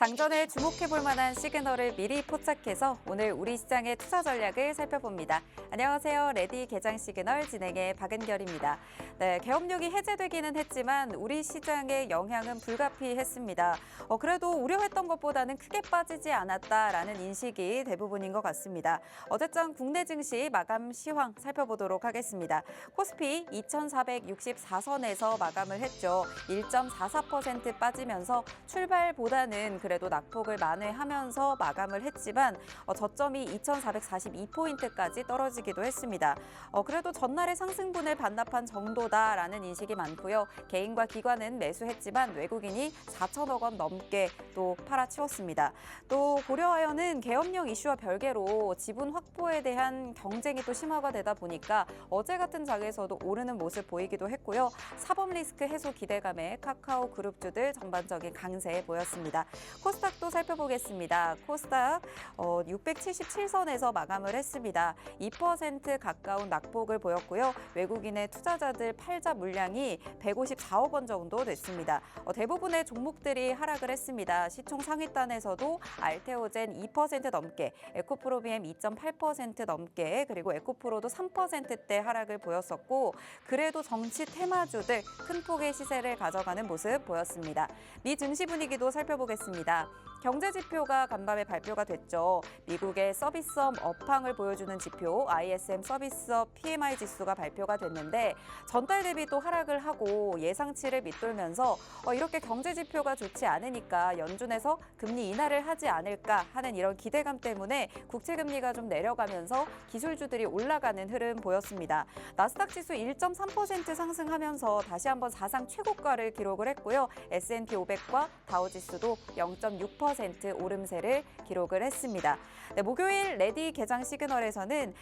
장전에 주목해볼 만한 시그널을 미리 포착해서 오늘 우리 시장의 투자 전략을 살펴봅니다. 안녕하세요. 레디 개장 시그널 진행의 박은결입니다. 네, 계엄령이 해제되기는 했지만 우리 시장의 영향은 불가피했습니다. 그래도 우려했던 것보다는 크게 빠지지 않았다라는 인식이 대부분인 것 같습니다. 어제장 국내 증시 마감 시황 살펴보도록 하겠습니다. 코스피 2,464선에서 마감을 했죠. 1.44% 빠지면서 출발보다는 그래도 낙폭을 만회하면서 마감을 했지만 저점이 2,442포인트까지 떨어지기도 했습니다. 그래도 전날의 상승분을 반납한 정도다라는 인식이 많고요. 개인과 기관은 매수했지만 외국인이 4천억 원 넘게 또 팔아치웠습니다. 또 고려하여는 계엄령 이슈와 별개로 지분 확보에 대한 경쟁이 또 심화가 되다 보니까 어제 같은 장에서도 오르는 모습 보이기도 했고요. 사법 리스크 해소 기대감에 카카오 그룹주들 전반적인 강세 보였습니다. 코스닥도 살펴보겠습니다. 코스닥 677선에서 마감을 했습니다. 2% 가까운 낙폭을 보였고요. 외국인의 투자자들 팔자 물량이 154억 원 정도 됐습니다. 대부분의 종목들이 하락을 했습니다. 시총 상위단에서도 알테오젠 2% 넘게, 에코프로비엠 2.8% 넘게, 그리고 에코프로도 3%대 하락을 보였었고 그래도 정치 테마주들 큰 폭의 시세를 가져가는 모습 보였습니다. 미 증시 분위기도 살펴보겠습니다. 경제 지표가 간밤에 발표가 됐죠. 미국의 서비스업 업황을 보여주는 지표 ISM 서비스업 PMI 지수가 발표가 됐는데 전달 대비 또 하락을 하고 예상치를 밑돌면서 이렇게 경제 지표가 좋지 않으니까 연준에서 금리 인하를 하지 않을까 하는 이런 기대감 때문에 국채 금리가 좀 내려가면서 기술주들이 올라가는 흐름 보였습니다. 나스닥 지수 1.3% 상승하면서 다시 한번 사상 최고가를 기록을 했고요. S&P 500과 다우 지수도 0.6% 오름세를 기록을 했습니다. 네, 목요일 레디 개장 시그널에서는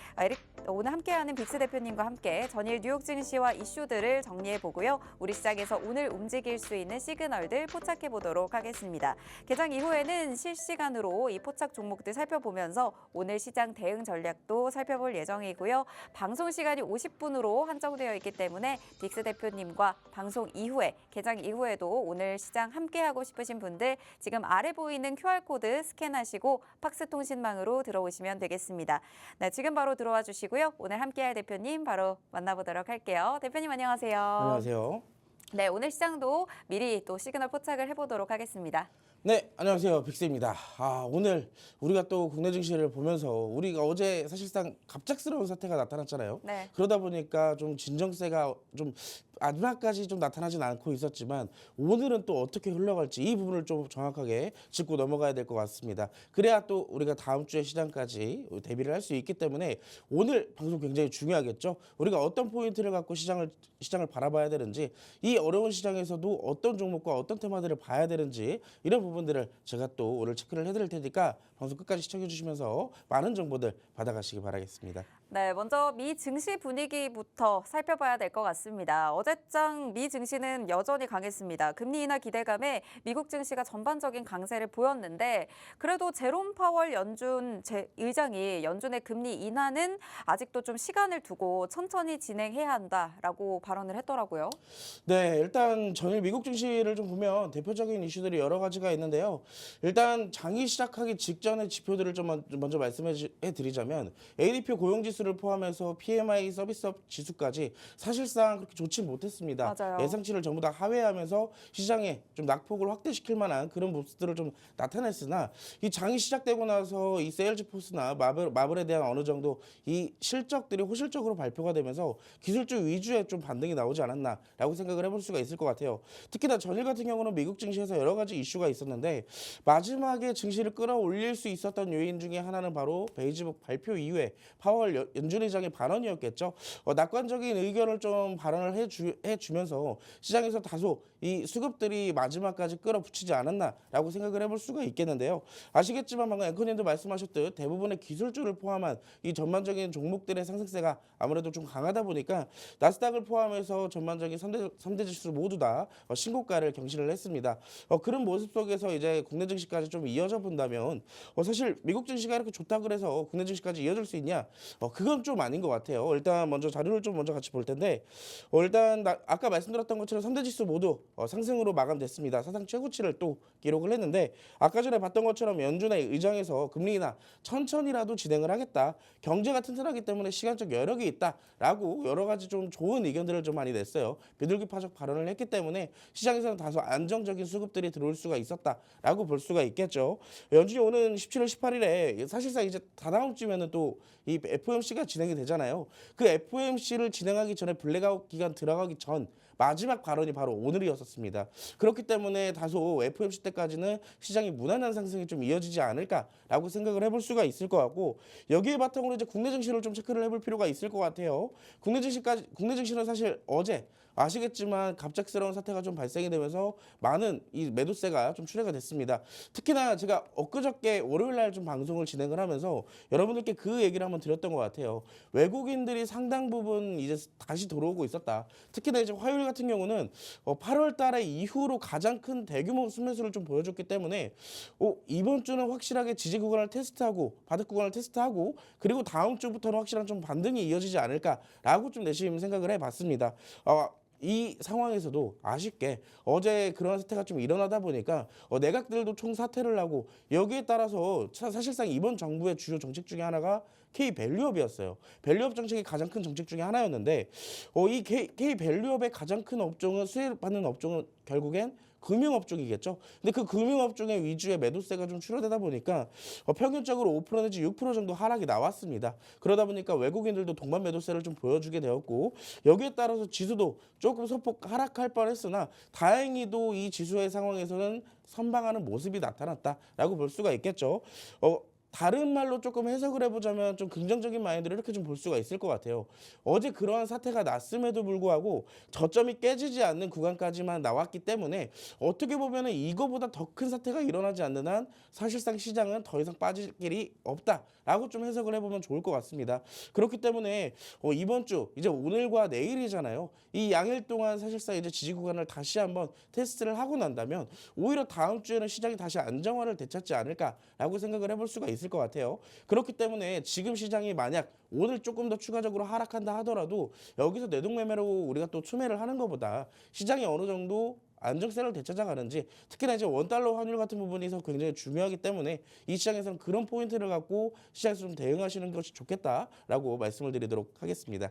오늘 함께하는 빅스 대표님과 함께 전일 뉴욕 증시와 이슈들을 정리해 보고요. 우리 시장에서 오늘 움직일 수 있는 시그널들 포착해 보도록 하겠습니다. 개장 이후에는 실시간으로 이 포착 종목들 살펴보면서 오늘 시장 대응 전략도 살펴볼 예정이고요. 방송 시간이 50분으로 한정되어 있기 때문에 빅스 대표님과 방송 이후에 개장 이후에도 오늘 시장 함께하고 싶으신 분들 지금 아래 보이는 QR코드 스캔하시고 팍스통신망으로 들어오시면 되겠습니다. 네, 지금 바로 들어와 주시고요. 오늘 함께할 대표님 바로 만나보도록 할게요. 대표님 안녕하세요. 안녕하세요. 네, 오늘 시장도 미리 또 시그널 포착을 해보도록 하겠습니다. 네, 안녕하세요. 빅스입니다. 오늘 우리가 또 국내 증시를 보면서 우리가 어제 사실상 갑작스러운 사태가 나타났잖아요. 네. 그러다 보니까 좀 진정세가 좀 마지막까지 좀 나타나진 않고 있었지만 오늘은 또 어떻게 흘러갈지 이 부분을 좀 정확하게 짚고 넘어가야 될 것 같습니다. 그래야 또 우리가 다음 주에 시장까지 대비를 할 수 있기 때문에 오늘 방송 굉장히 중요하겠죠. 우리가 어떤 포인트를 갖고 시장을 바라봐야 되는지 이 어려운 시장에서도 어떤 종목과 어떤 테마들을 봐야 되는지 이런 부분들을 제가 또 오늘 체크를 해드릴 테니까 방송 끝까지 시청해 주시면서 많은 정보들 받아가시기 바라겠습니다. 네, 먼저 미 증시 분위기부터 살펴봐야 될 것 같습니다. 어제장 미 증시는 여전히 강했습니다. 금리 인하 기대감에 미국 증시가 전반적인 강세를 보였는데 그래도 제롬 파월 연준 의장이 연준의 금리 인하는 아직도 좀 시간을 두고 천천히 진행해야 한다라고 발언을 했더라고요. 네, 일단 전일 미국 증시를 좀 보면 대표적인 이슈들이 여러 가지가 있는데요. 일단 장이 시작하기 직전의 지표들을 좀 먼저 말씀해 드리자면 ADP 고용지수를 포함해서 PMI 서비스업 지수까지 사실상 그렇게 좋지 못했습니다. 맞아요. 예상치를 전부 다 하회하면서 시장에 좀 낙폭을 확대시킬 만한 그런 모습들을 좀 나타냈으나 이 장이 시작되고 나서 이 세일즈포스나 마블에 대한 어느 정도 이 실적들이 호실적으로 발표가 되면서 기술주 위주의 좀 반등이 나오지 않았나라고 생각을 해볼 수가 있을 것 같아요. 특히나 전일 같은 경우는 미국 증시에서 여러 가지 이슈가 있었는데 마지막에 증시를 끌어올릴 수 있었던 요인 중에 하나는 바로 베이지북 발표 이후에 파월 연준 의장의 발언이었겠죠. 낙관적인 의견을 좀 발언을 해주면서 시장에서 다소 이 수급들이 마지막까지 끌어붙이지 않았나라고 생각을 해볼 수가 있겠는데요. 아시겠지만 방금 앵커님도 말씀하셨듯 대부분의 기술주를 포함한 이 전반적인 종목들의 상승세가 아무래도 좀 강하다 보니까 나스닥을 포함해서 전반적인 3대 지수 모두 다 신고가를 경신을 했습니다. 그런 모습 속에서 이제 국내 증시까지 좀 이어져 본다면 사실 미국 증시가 이렇게 좋다 그래서 국내 증시까지 이어질 수 있냐? 그건 좀 아닌 것 같아요. 일단 먼저 자료를 좀 먼저 같이 볼 텐데 일단 아까 말씀드렸던 것처럼 3대 지수 모두 상승으로 마감됐습니다. 사상 최고치를 또 기록을 했는데 아까 전에 봤던 것처럼 연준의 의장에서 금리 인하 천천히라도 진행을 하겠다. 경제가 튼튼하기 때문에 시간적 여력이 있다라고 여러 가지 좀 좋은 의견들을 좀 많이 냈어요. 비둘기파적 발언을 했기 때문에 시장에서는 다소 안정적인 수급들이 들어올 수가 있었다라고 볼 수가 있겠죠. 연준이 오는 17월 18일에 사실상 이제 다다음 주면은 또 이 FOMC가 진행이 되잖아요. 그 FOMC를 진행하기 전에 블랙아웃 기간 들어가기 전 마지막 발언이 바로 오늘이었었습니다. 그렇기 때문에 다소 FOMC 때까지는 시장이 무난한 상승이 좀 이어지지 않을까라고 생각을 해볼 수가 있을 것 같고 여기에 바탕으로 이제 국내 증시를 좀 체크를 해볼 필요가 있을 것 같아요. 국내 증시는 사실 어제 아시겠지만 갑작스러운 사태가 좀 발생이 되면서 많은 이 매도세가 좀 출회가 됐습니다. 특히나 제가 엊그저께 월요일 날 좀 방송을 진행을 하면서 여러분들께 그 얘기를 한번 드렸던 것 같아요. 외국인들이 상당 부분 이제 다시 들어오고 있었다. 특히나 이제 화요일 같은 경우는 8월 달에 이후로 가장 큰 대규모 순매수를 좀 보여줬기 때문에 이번 주는 확실하게 지지 구간을 테스트하고 바닥 구간을 테스트하고 그리고 다음 주부터는 확실한 좀 반등이 이어지지 않을까라고 좀 내심 생각을 해봤습니다. 이 상황에서도 아쉽게 어제 그런 사태가 좀 일어나다 보니까 내각들도 총사퇴를 하고 여기에 따라서 사실상 이번 정부의 주요 정책 중에 하나가 K-밸류업이었어요. 밸류업 정책이 가장 큰 정책 중에 하나였는데 이 K-밸류업의 가장 큰 업종은 수혜를 받는 업종은 결국엔 금융업종이겠죠. 근데 그 금융업종의 위주의 매도세가 좀 줄어들다 보니까 평균적으로 5% 내지 6% 정도 하락이 나왔습니다. 그러다 보니까 외국인들도 동반 매도세를 좀 보여주게 되었고 여기에 따라서 지수도 조금 소폭 하락할 뻔했으나 다행히도 이 지수의 상황에서는 선방하는 모습이 나타났다라고 볼 수가 있겠죠. 다른 말로 조금 해석을 해보자면 좀 긍정적인 마인드를 이렇게 좀 볼 수가 있을 것 같아요. 어제 그러한 사태가 났음에도 불구하고 저점이 깨지지 않는 구간까지만 나왔기 때문에 어떻게 보면 이거보다 더 큰 사태가 일어나지 않는 한 사실상 시장은 더 이상 빠질 길이 없다라고 좀 해석을 해보면 좋을 것 같습니다. 그렇기 때문에 이번 주 이제 오늘과 내일이잖아요. 이 양일 동안 사실상 이제 지지 구간을 다시 한번 테스트를 하고 난다면 오히려 다음 주에는 시장이 다시 안정화를 되찾지 않을까라고 생각을 해볼 수가 있을 것 같아요. 그렇기 때문에 지금 시장이 만약 오늘 조금 더 추가적으로 하락한다 하더라도 여기서 내동매매로 우리가 또 추매를 하는 것보다 시장이 어느 정도 안정세를 되찾아가는지 특히나 이제 원달러 환율 같은 부분에서 굉장히 중요하기 때문에 이 시장에서는 그런 포인트를 갖고 시장에서 좀 대응하시는 것이 좋겠다라고 말씀을 드리도록 하겠습니다.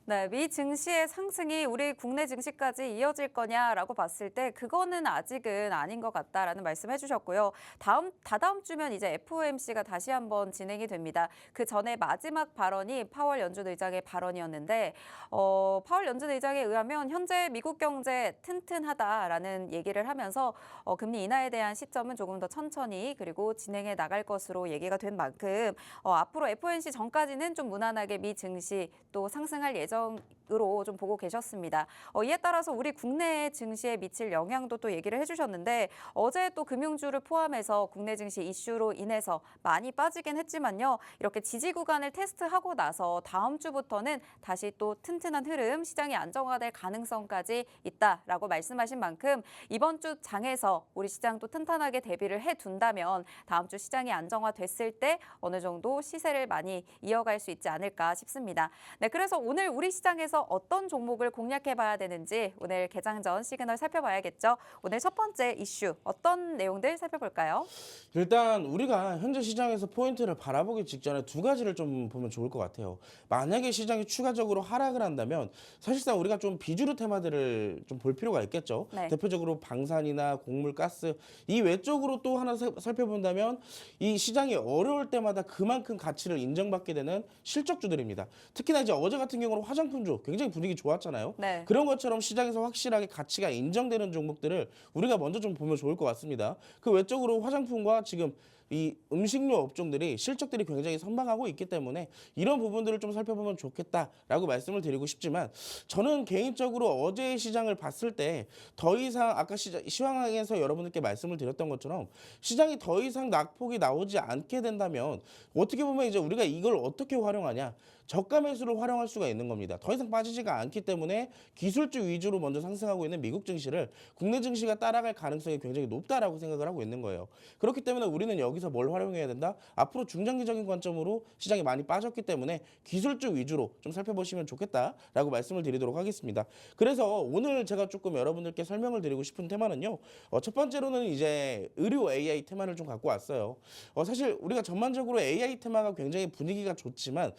네, 미 증시의 상승이 우리 국내 증시까지 이어질 거냐라고 봤을 때 그거는 아직은 아닌 것 같다라는 말씀해 주셨고요. 다다음 주면 이제 FOMC가 다시 한번 진행이 됩니다. 그 전에 마지막 발언이 파월 연준 의장의 발언이었는데 파월 연준 의장에 의하면 현재 미국 경제 튼튼하다라는 얘기를 하면서 금리 인하에 대한 시점은 조금 더 천천히 그리고 진행해 나갈 것으로 얘기가 된 만큼 앞으로 FOMC 전까지는 좀 무난하게 미 증시 또 상승할 예정으로 좀 보고 계셨습니다. 이에 따라서 우리 국내 증시에 미칠 영향도 또 얘기를 해주셨는데 어제 또 금융주를 포함해서 국내 증시 이슈로 인해서 많이 빠지긴 했지만요. 이렇게 지지 구간을 테스트하고 나서 다음 주부터는 다시 또 튼튼한 흐름, 시장이 안정화될 가능성까지 있다라고 말씀하신 만큼 이번 주 장에서 우리 시장 또 튼튼하게 대비를 해둔다면 다음 주 시장이 안정화됐을 때 어느 정도 시세를 많이 이어갈 수 있지 않을까 싶습니다. 네, 그래서 오늘 우리 시장에서 어떤 종목을 공략해봐야 되는지 오늘 개장 전 시그널 살펴봐야겠죠. 오늘 첫 번째 이슈 어떤 내용들 살펴볼까요? 일단 우리가 현재 시장에서 포인트를 바라보기 직전에 두 가지를 좀 보면 좋을 것 같아요. 만약에 시장이 추가적으로 하락을 한다면 사실상 우리가 좀 비주류 테마들을 좀 볼 필요가 있겠죠. 네. 대표적으로 방산이나 곡물, 가스 이 외적으로 또 하나 살펴본다면 이 시장이 어려울 때마다 그만큼 가치를 인정받게 되는 실적주들입니다. 특히나 이제 어제 같은 경우는 화장품주 굉장히 분위기 좋았잖아요. 네. 그런 것처럼 시장에서 확실하게 가치가 인정되는 종목들을 우리가 먼저 좀 보면 좋을 것 같습니다. 그 외적으로 화장품과 지금 이 음식료 업종들이 실적들이 굉장히 선방하고 있기 때문에 이런 부분들을 좀 살펴보면 좋겠다라고 말씀을 드리고 싶지만 저는 개인적으로 어제의 시장을 봤을 때 더 이상 아까 시황에서 여러분들께 말씀을 드렸던 것처럼 시장이 더 이상 낙폭이 나오지 않게 된다면 어떻게 보면 이제 우리가 이걸 어떻게 활용하냐 저가 매수를 활용할 수가 있는 겁니다. 더 이상 빠지지가 않기 때문에 기술주 위주로 먼저 상승하고 있는 미국 증시를 국내 증시가 따라갈 가능성이 굉장히 높다라고 생각을 하고 있는 거예요. 그렇기 때문에 우리는 여기서 뭘 활용해야 된다? 앞으로 중장기적인 관점으로 시장이 많이 빠졌기 때문에 기술주 위주로 좀 살펴보시면 좋겠다라고 말씀을 드리도록 하겠습니다. 그래서 오늘 제가 조금 여러분들께 설명을 드리고 싶은 테마는요. 첫 번째로는 이제 의료 AI 테마를 좀 갖고 왔어요. 사실 우리가 전반적으로 AI 테마가 굉장히 분위기가 좋지만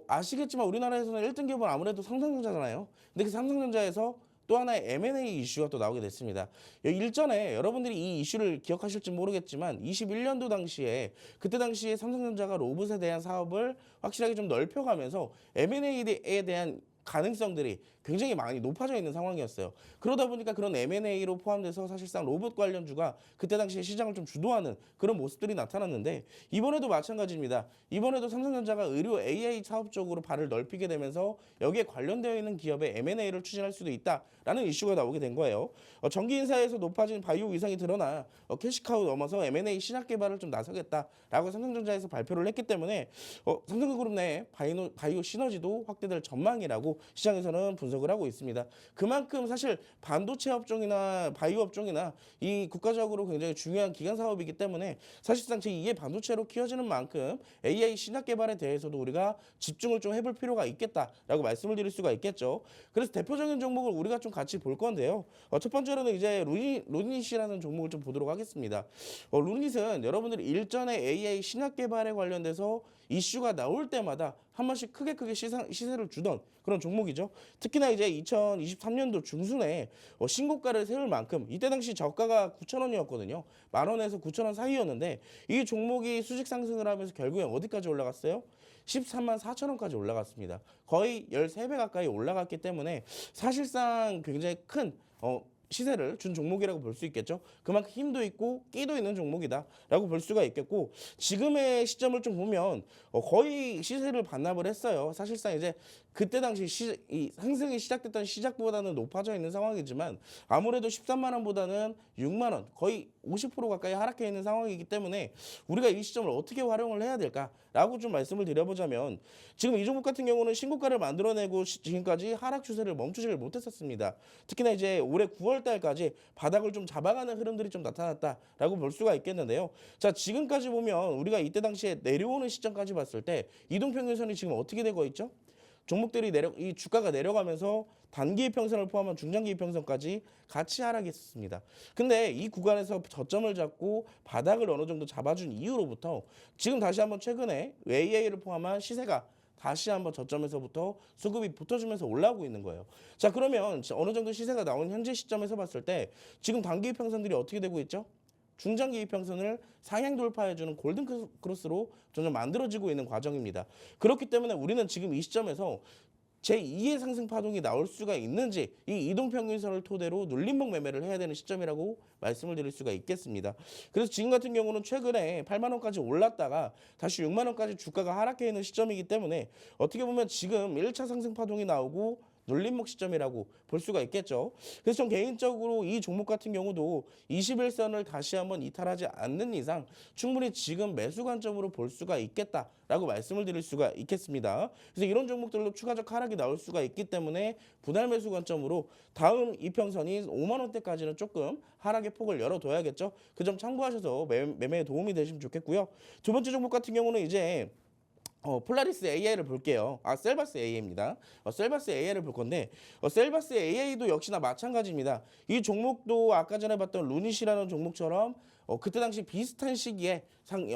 아시겠지만 우리나라에서는 1등 기업은 아무래도 삼성전자잖아요. 근데 그 삼성전자에서 또 하나의 M&A 이슈가 또 나오게 됐습니다. 일전에 여러분들이 이 이슈를 기억하실지 모르겠지만 21년도 당시에 그때 당시에 삼성전자가 로봇에 대한 사업을 확실하게 좀 넓혀가면서 M&A에 대한 가능성들이 굉장히 많이 높아져 있는 상황이었어요. 그러다 보니까 그런 M&A로 포함돼서 사실상 로봇 관련주가 그때 당시에 시장을 좀 주도하는 그런 모습들이 나타났는데 이번에도 마찬가지입니다. 이번에도 삼성전자가 의료 AI 사업 쪽으로 발을 넓히게 되면서 여기에 관련되어 있는 기업의 M&A를 추진할 수도 있다라는 이슈가 나오게 된 거예요. 전기 인사에서 높아진 바이오 위상이 드러나 캐시카우 넘어서 M&A 신약 개발을 좀 나서겠다라고 삼성전자에서 발표를 했기 때문에 삼성그룹 내 바이오 시너지도 확대될 전망이라고 시장에서는 분석을 하고 있습니다. 그만큼 사실 반도체 업종이나 바이오 업종이나 이 국가적으로 굉장히 중요한 기간 사업이기 때문에 사실상 제2의 반도체로 키워지는 만큼 AI 신약 개발에 대해서도 우리가 집중을 좀 해볼 필요가 있겠다라고 말씀을 드릴 수가 있겠죠. 그래서 대표적인 종목을 우리가 좀 같이 볼 건데요. 첫 번째로는 이제 루닛이라는 종목을 좀 보도록 하겠습니다. 루닛은 여러분들이 일전에 AI 신약 개발에 관련돼서 이슈가 나올 때마다 한 번씩 크게 시세를 주던 그런 종목이죠. 특히나 이제 2023년도 중순에 신고가를 세울 만큼 이때 당시 저가가 9,000원이었거든요. 10,000원에서 9,000원 사이였는데 이 종목이 수직 상승을 하면서 결국에 어디까지 올라갔어요? 13만 4천원까지 올라갔습니다. 거의 13배 가까이 올라갔기 때문에 사실상 굉장히 큰 시세를 준 종목이라고 볼 수 있겠죠. 그만큼 힘도 있고 끼도 있는 종목이다라고 볼 수가 있겠고 지금의 시점을 좀 보면 거의 시세를 반납을 했어요. 사실상 이제 그때 당시 이 상승이 시작됐던 시작보다는 높아져 있는 상황이지만 아무래도 13만 원보다는 6만 원 거의 50% 가까이 하락해 있는 상황이기 때문에 우리가 이 시점을 어떻게 활용을 해야 될까라고 좀 말씀을 드려보자면 지금 이 종목 같은 경우는 신고가를 만들어내고 지금까지 하락 추세를 멈추지를 못했었습니다. 특히나 이제 올해 9월 달까지 바닥을 좀 잡아가는 흐름들이 좀 나타났다라고 볼 수가 있겠는데요. 자, 지금까지 보면 우리가 이때 당시에 내려오는 시점까지 봤을 때 이동평균선이 지금 어떻게 되고 있죠? 종목들이 이 주가가 내려가면서 단기 이평선을 포함한 중장기 이평선까지 같이 하락했습니다. 근데 이 구간에서 저점을 잡고 바닥을 어느 정도 잡아준 이후로부터 지금 다시 한번 최근에 AI를 포함한 시세가 다시 한번 저점에서부터 수급이 붙어주면서 올라오고 있는 거예요. 자, 그러면 어느 정도 시세가 나온 현재 시점에서 봤을 때 지금 단기 이평선들이 어떻게 되고 있죠? 중장기 이평선을 상향 돌파해주는 골든 크로스로 점점 만들어지고 있는 과정입니다. 그렇기 때문에 우리는 지금 이 시점에서 제2의 상승 파동이 나올 수가 있는지 이 이동평균선을 토대로 눌림목 매매를 해야 되는 시점이라고 말씀을 드릴 수가 있겠습니다. 그래서 지금 같은 경우는 최근에 8만 원까지 올랐다가 다시 6만 원까지 주가가 하락해 있는 시점이기 때문에 어떻게 보면 지금 1차 상승 파동이 나오고 눌림목 시점이라고 볼 수가 있겠죠. 그래서 전 개인적으로 이 종목 같은 경우도 21선을 다시 한번 이탈하지 않는 이상 충분히 지금 매수 관점으로 볼 수가 있겠다라고 말씀을 드릴 수가 있겠습니다. 그래서 이런 종목들로 추가적 하락이 나올 수가 있기 때문에 분할 매수 관점으로 다음 이평선이 5만 원대까지는 조금 하락의 폭을 열어둬야겠죠. 그 점 참고하셔서 매매에 도움이 되시면 좋겠고요. 두 번째 종목 같은 경우는 이제 폴라리스 AI를 볼게요. 셀바스 AI입니다. 셀바스 AI를 볼 건데 셀바스 AI도 역시나 마찬가지입니다. 이 종목도 아까 전에 봤던 루닛이라는 종목처럼 그때 당시 비슷한 시기에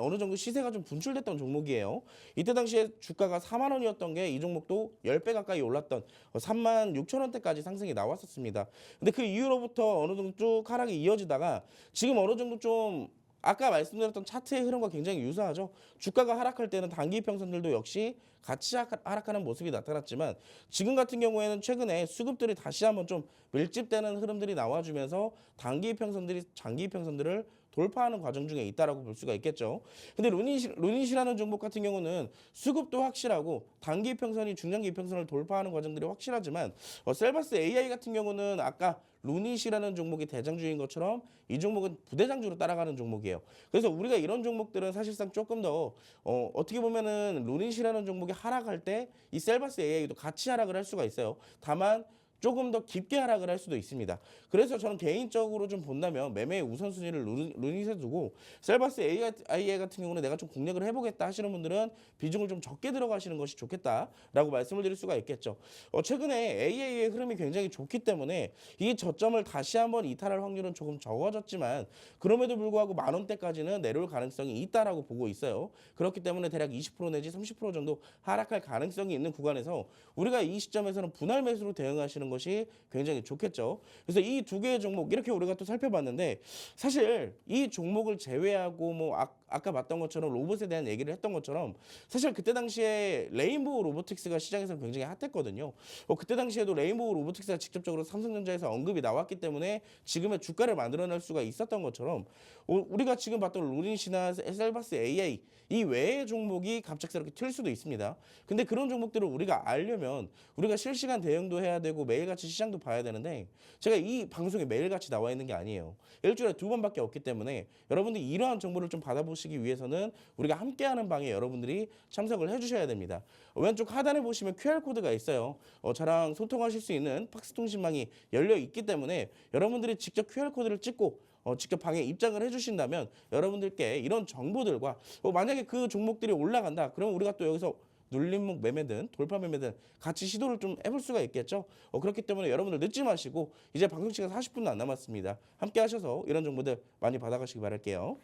어느 정도 시세가 좀 분출됐던 종목이에요. 이때 당시에 주가가 4만 원이었던 게 이 종목도 10배 가까이 올랐던 3만 6천 원대까지 상승이 나왔었습니다. 근데 그 이후로부터 어느 정도 쭉 하락이 이어지다가 지금 어느 정도 좀 아까 말씀드렸던 차트의 흐름과 굉장히 유사하죠. 주가가 하락할 때는 단기 이평선들도 역시 같이 하락하는 모습이 나타났지만 지금 같은 경우에는 최근에 수급들이 다시 한번 좀 밀집되는 흐름들이 나와주면서 단기 이평선들이 장기 이평선들을 돌파하는 과정 중에 있다라고 볼 수가 있겠죠. 근데 루닛이라는 종목 같은 경우는 수급도 확실하고 단기 이평선이 중장기 이평선을 돌파하는 과정들이 확실하지만 셀바스 AI 같은 경우는 아까 루닛이라는 종목이 대장주인 것처럼 이 종목은 부대장주로 따라가는 종목이에요. 그래서 우리가 이런 종목들은 사실상 조금 더 어떻게 보면은 루닛이라는 종목이 하락할 때 이 셀바스 AI도 같이 하락을 할 수가 있어요. 다만 조금 더 깊게 하락을 할 수도 있습니다. 그래서 저는 개인적으로 좀 본다면 매매의 우선순위를 루닛에 두고 셀바스 AI 같은 경우는 내가 좀 공략을 해보겠다 하시는 분들은 비중을 좀 적게 들어가시는 것이 좋겠다라고 말씀을 드릴 수가 있겠죠. 최근에 AI의 흐름이 굉장히 좋기 때문에 이 저점을 다시 한번 이탈할 확률은 조금 적어졌지만 그럼에도 불구하고 10,000원대까지는 내려올 가능성이 있다라고 보고 있어요. 그렇기 때문에 대략 20% 내지 30% 정도 하락할 가능성이 있는 구간에서 우리가 이 시점에서는 분할 매수로 대응하시는 것이 굉장히 좋겠죠. 그래서 이 두 개의 종목 이렇게 우리가 또 살펴봤는데 사실 이 종목을 제외하고 뭐 아까 봤던 것처럼 로봇에 대한 얘기를 했던 것처럼 사실 그때 당시에 레인보우 로보틱스가 시장에서 굉장히 핫했거든요. 그때 당시에도 레인보우 로보틱스가 직접적으로 삼성전자에서 언급이 나왔기 때문에 지금의 주가를 만들어낼 수가 있었던 것처럼 우리가 지금 봤던 루닛이나 셀바스 AI 이 외의 종목이 갑작스럽게 튈 수도 있습니다. 근데 그런 종목들을 우리가 알려면 우리가 실시간 대응도 해야 되고 매일같이 시장도 봐야 되는데 제가 이 방송에 매일같이 나와 있는 게 아니에요. 일주일에 2번밖에 없기 때문에 여러분들이 이러한 정보를 좀 받아보시기 위해서는 우리가 함께하는 방에 여러분들이 참석을 해주셔야 됩니다. 왼쪽 하단에 보시면 QR코드가 있어요. 저랑 소통하실 수 있는 팍스통신망이 열려 있기 때문에 여러분들이 직접 QR코드를 찍고 직접 방에 입장을 해주신다면 여러분들께 이런 정보들과 만약에 그 종목들이 올라간다. 그러면 우리가 또 여기서 눌림목 매매든 돌파 매매든 같이 시도를 좀 해볼 수가 있겠죠. 그렇기 때문에 여러분들 늦지 마시고 이제 방송 시간 40분도 안 남았습니다. 함께 하셔서 이런 정보들 많이 받아가시기 바랄게요.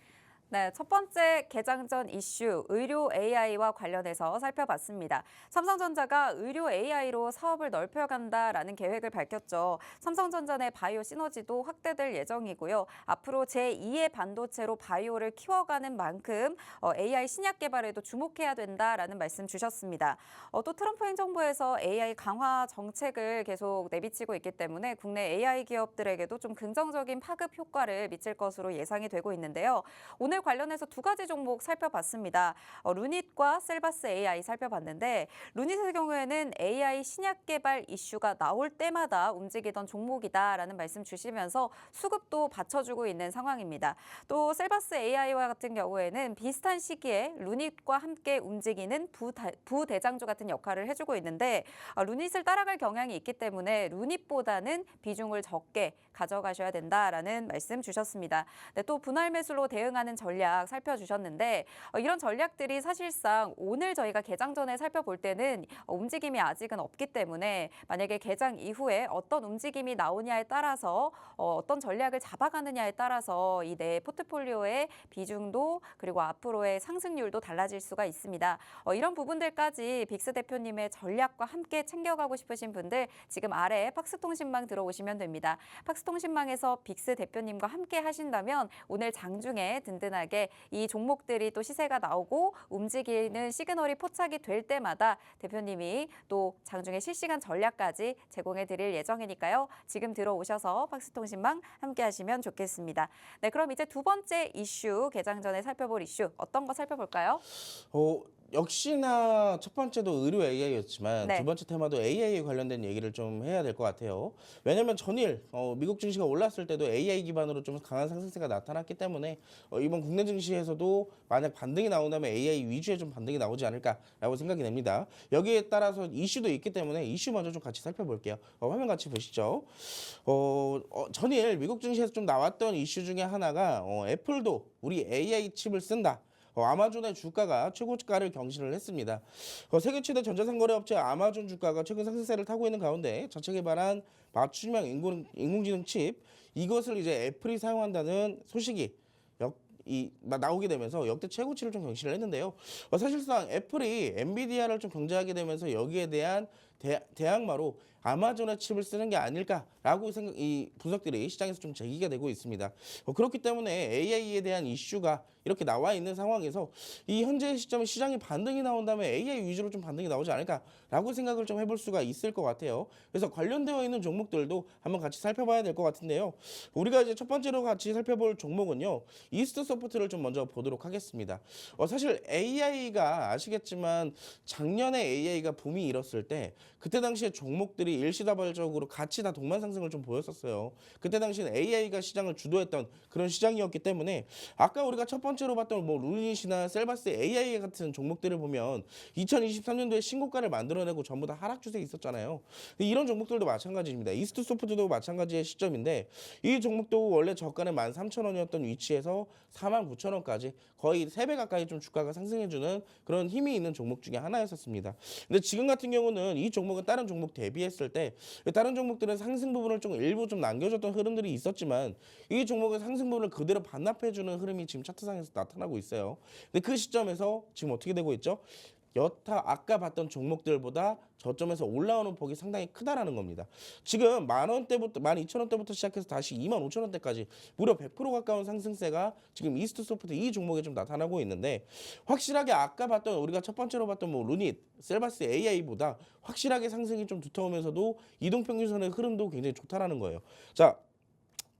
네, 첫 번째 개장 전 이슈 의료 AI와 관련해서 살펴봤습니다. 삼성전자가 의료 AI로 사업을 넓혀간다라는 계획을 밝혔죠. 삼성전자 내 바이오 시너지도 확대될 예정이고요. 앞으로 제2의 반도체로 바이오를 키워가는 만큼 AI 신약 개발에도 주목해야 된다라는 말씀 주셨습니다. 또 트럼프 행정부에서 AI 강화 정책을 계속 내비치고 있기 때문에 국내 AI 기업들에게도 좀 긍정적인 파급 효과를 미칠 것으로 예상이 되고 있는데요. 오늘 관련해서 두 가지 종목 살펴봤습니다. 루닛과 셀바스 AI 살펴봤는데 루닛의 경우에는 AI 신약 개발 이슈가 나올 때마다 움직이던 종목이다라는 말씀 주시면서 수급도 받쳐주고 있는 상황입니다. 또 셀바스 AI와 같은 경우에는 비슷한 시기에 루닛과 함께 움직이는 부대장주 같은 역할을 해주고 있는데 루닛을 따라갈 경향이 있기 때문에 루닛보다는 비중을 적게 가져가셔야 된다라는 말씀 주셨습니다. 네, 또 분할 매수로 대응하는 전략 살펴주셨는데 이런 전략들이 사실상 오늘 저희가 개장 전에 살펴볼 때는 움직임이 아직은 없기 때문에 만약에 개장 이후에 어떤 움직임이 나오냐에 따라서 어떤 전략을 잡아가느냐에 따라서 이 내 포트폴리오의 비중도 그리고 앞으로의 상승률도 달라질 수가 있습니다. 이런 부분들까지 빅스 대표님의 전략과 함께 챙겨가고 싶으신 분들 지금 아래 팍스통신망 들어오시면 됩니다. 팍스통신망에서 빅스 대표님과 함께 하신다면 오늘 장중에 든든하게 이 종목들이 또 시세가 나오고 움직이는 시그널이 포착이 될 때마다 대표님이 또 장중에 실시간 전략까지 제공해 드릴 예정이니까요. 지금 들어오셔서 팍스통신망 함께 하시면 좋겠습니다. 네, 그럼 이제 두 번째 이슈 개장 전에 살펴볼 이슈 어떤 거 살펴볼까요? 역시나 첫 번째도 의료 AI였지만 네. 두 번째 테마도 AI에 관련된 얘기를 좀 해야 될 것 같아요. 왜냐하면 전일 미국 증시가 올랐을 때도 AI 기반으로 좀 강한 상승세가 나타났기 때문에 이번 국내 증시에서도 만약 반등이 나온다면 AI 위주의 좀 반등이 나오지 않을까라고 생각이 됩니다. 여기에 따라서 이슈도 있기 때문에 이슈 먼저 좀 같이 살펴볼게요. 화면 같이 보시죠. 전일 미국 증시에서 좀 나왔던 이슈 중에 하나가 애플도 우리 AI 칩을 쓴다. 아마존의 주가가 최고가를 경신을 했습니다. 세계 최대 전자상거래업체 아마존 주가가 최근 상승세를 타고 있는 가운데 자체 개발한 맞춤형 인공지능 칩 이것을 이제 애플이 사용한다는 소식이 나오게 되면서 역대 최고치를 좀 경신을 했는데요. 사실상 애플이 엔비디아를 좀 경제하게 되면서 여기에 대한 대항마로 아마존의 칩을 쓰는 게 아닐까라고 이 분석들이 시장에서 좀 제기가 되고 있습니다. 그렇기 때문에 AI에 대한 이슈가 이렇게 나와 있는 상황에서 이 현재 시점에 시장이 반등이 나온다면 AI 위주로 좀 반등이 나오지 않을까라고 생각을 좀 해볼 수가 있을 것 같아요. 그래서 관련되어 있는 종목들도 한번 같이 살펴봐야 될 것 같은데요. 우리가 이제 첫 번째로 같이 살펴볼 종목은요. 이스트 소프트를 좀 먼저 보도록 하겠습니다. 사실 AI가 아시겠지만 작년에 AI가 붐이 일었을 때 그때 당시에 종목들이 일시다발적으로 같이 다 동반 상승을 좀 보였었어요. 그때 당시에는 AI가 시장을 주도했던 그런 시장이었기 때문에 아까 우리가 첫 번째로 봤던 뭐 루닛이나 셀바스 AI 같은 종목들을 보면 2023년도에 신고가를 만들어내고 전부 다 하락 추세에 있었잖아요. 이런 종목들도 마찬가지입니다. 이스트 소프트도 마찬가지의 시점인데 이 종목도 원래 저가는 13,000원이었던 위치에서 49,000원까지 거의 3배 가까이 좀 주가가 상승해주는 그런 힘이 있는 종목 중에 하나였었습니다. 근데 지금 같은 경우는 이 종목은 다른 종목 대비했을 때 다른 종목들은 상승 부분을 좀 일부 좀 남겨줬던 흐름들이 있었지만 이 종목은 상승 부분을 그대로 반납해주는 흐름이 지금 차트상에서 나타나고 있어요. 근데 그 시점에서 지금 어떻게 되고 있죠? 여타 아까 봤던 종목들보다 저점에서 올라오는 폭이 상당히 크다라는 겁니다. 지금 10,000원대부터 12,000원대부터 시작해서 다시 25,000원대까지 무려 100% 가까운 상승세가 지금 이스트 소프트 이 종목에 좀 나타나고 있는데 확실하게 아까 봤던 우리가 첫 번째로 봤던 뭐 루닛, 셀바스 AI보다 확실하게 상승이 좀 두터우면서도 이동평균선의 흐름도 굉장히 좋다라는 거예요. 자,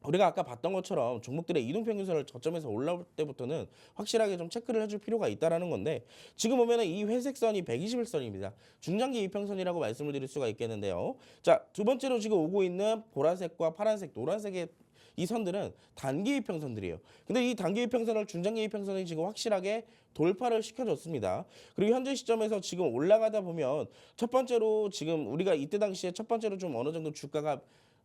우리가 아까 봤던 것처럼 종목들의 이동평균선을 저점에서 올라올 때부터는 확실하게 좀 체크를 해줄 필요가 있다라는 건데 지금 보면은 이 회색선이 121선입니다. 중장기 이평선이라고 말씀을 드릴 수가 있겠는데요. 자, 두 번째로 지금 오고 있는 보라색과 파란색, 노란색의 이 선들은 단기 이평선들이에요. 근데 이 단기 이평선을 중장기 이평선이 지금 확실하게 돌파를 시켜줬습니다. 그리고 현재 시점에서 지금 올라가다 보면 첫 번째로 지금 우리가 이때 당시에 첫 번째로 좀 어느 정도 주가가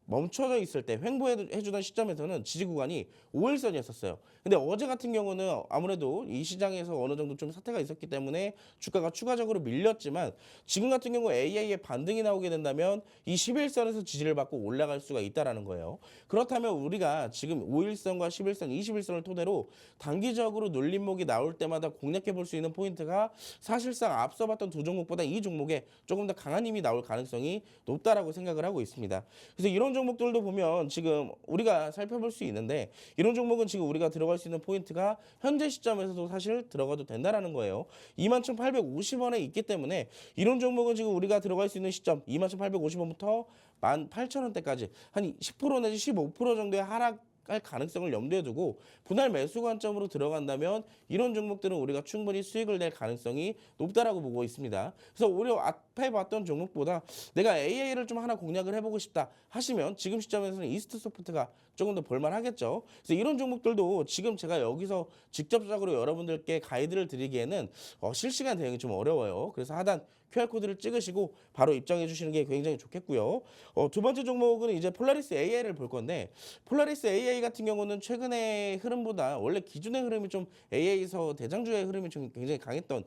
멈춰져 있을 때 횡보해주던 시점에서는 지지 구간이 5일선이었었어요. 근데 어제 같은 경우는 아무래도 이 시장에서 어느 정도 좀 사태가 있었기 때문에 주가가 추가적으로 밀렸지만 지금 같은 경우 AI의 반등이 나오게 된다면 이 11선에서 지지를 받고 올라갈 수가 있다라는 거예요. 그렇다면 우리가 지금 5일선과 11선, 21선을 토대로 단기적으로 눌림목이 나올 때마다 공략해 볼 수 있는 포인트가 사실상 앞서 봤던 두 종목보다 이 종목에 조금 더 강한 힘이 나올 가능성이 높다라고 생각을 하고 있습니다. 그래서 이런 종목들도 보면 지금 우리가 살펴볼 수 있는데 이런 종목은 지금 우리가 들어갈 수 있는 포인트가 현재 시점에서도 사실 들어가도 된다라는 거예요. 21,850원에 있기 때문에 이런 종목은 지금 우리가 들어갈 수 있는 시점 21,850원부터 18,000원대까지 한 10% 내지 15% 정도의 하락할 가능성을 염두에 두고 분할 매수 관점으로 들어간다면 이런 종목들은 우리가 충분히 수익을 낼 가능성이 높다라고 보고 있습니다. 그래서 오히려 앞에 봤던 종목보다 내가 AI를 좀 하나 공략을 해보고 싶다 하시면 지금 시점에서는 이스트 소프트가 조금 더 볼만하겠죠. 그래서 이런 종목들도 지금 제가 여기서 직접적으로 여러분들께 가이드를 드리기에는 실시간 대응이 좀 어려워요. 그래서 하단 QR코드를 찍으시고 바로 입장해 주시는 게 굉장히 좋겠고요. 두 번째 종목은 이제 폴라리스 AI를 볼 건데 폴라리스 AI 같은 경우는 최근의 흐름보다 원래 기존의 흐름이 좀 AI에서 대장주의 흐름이 좀 굉장히 강했던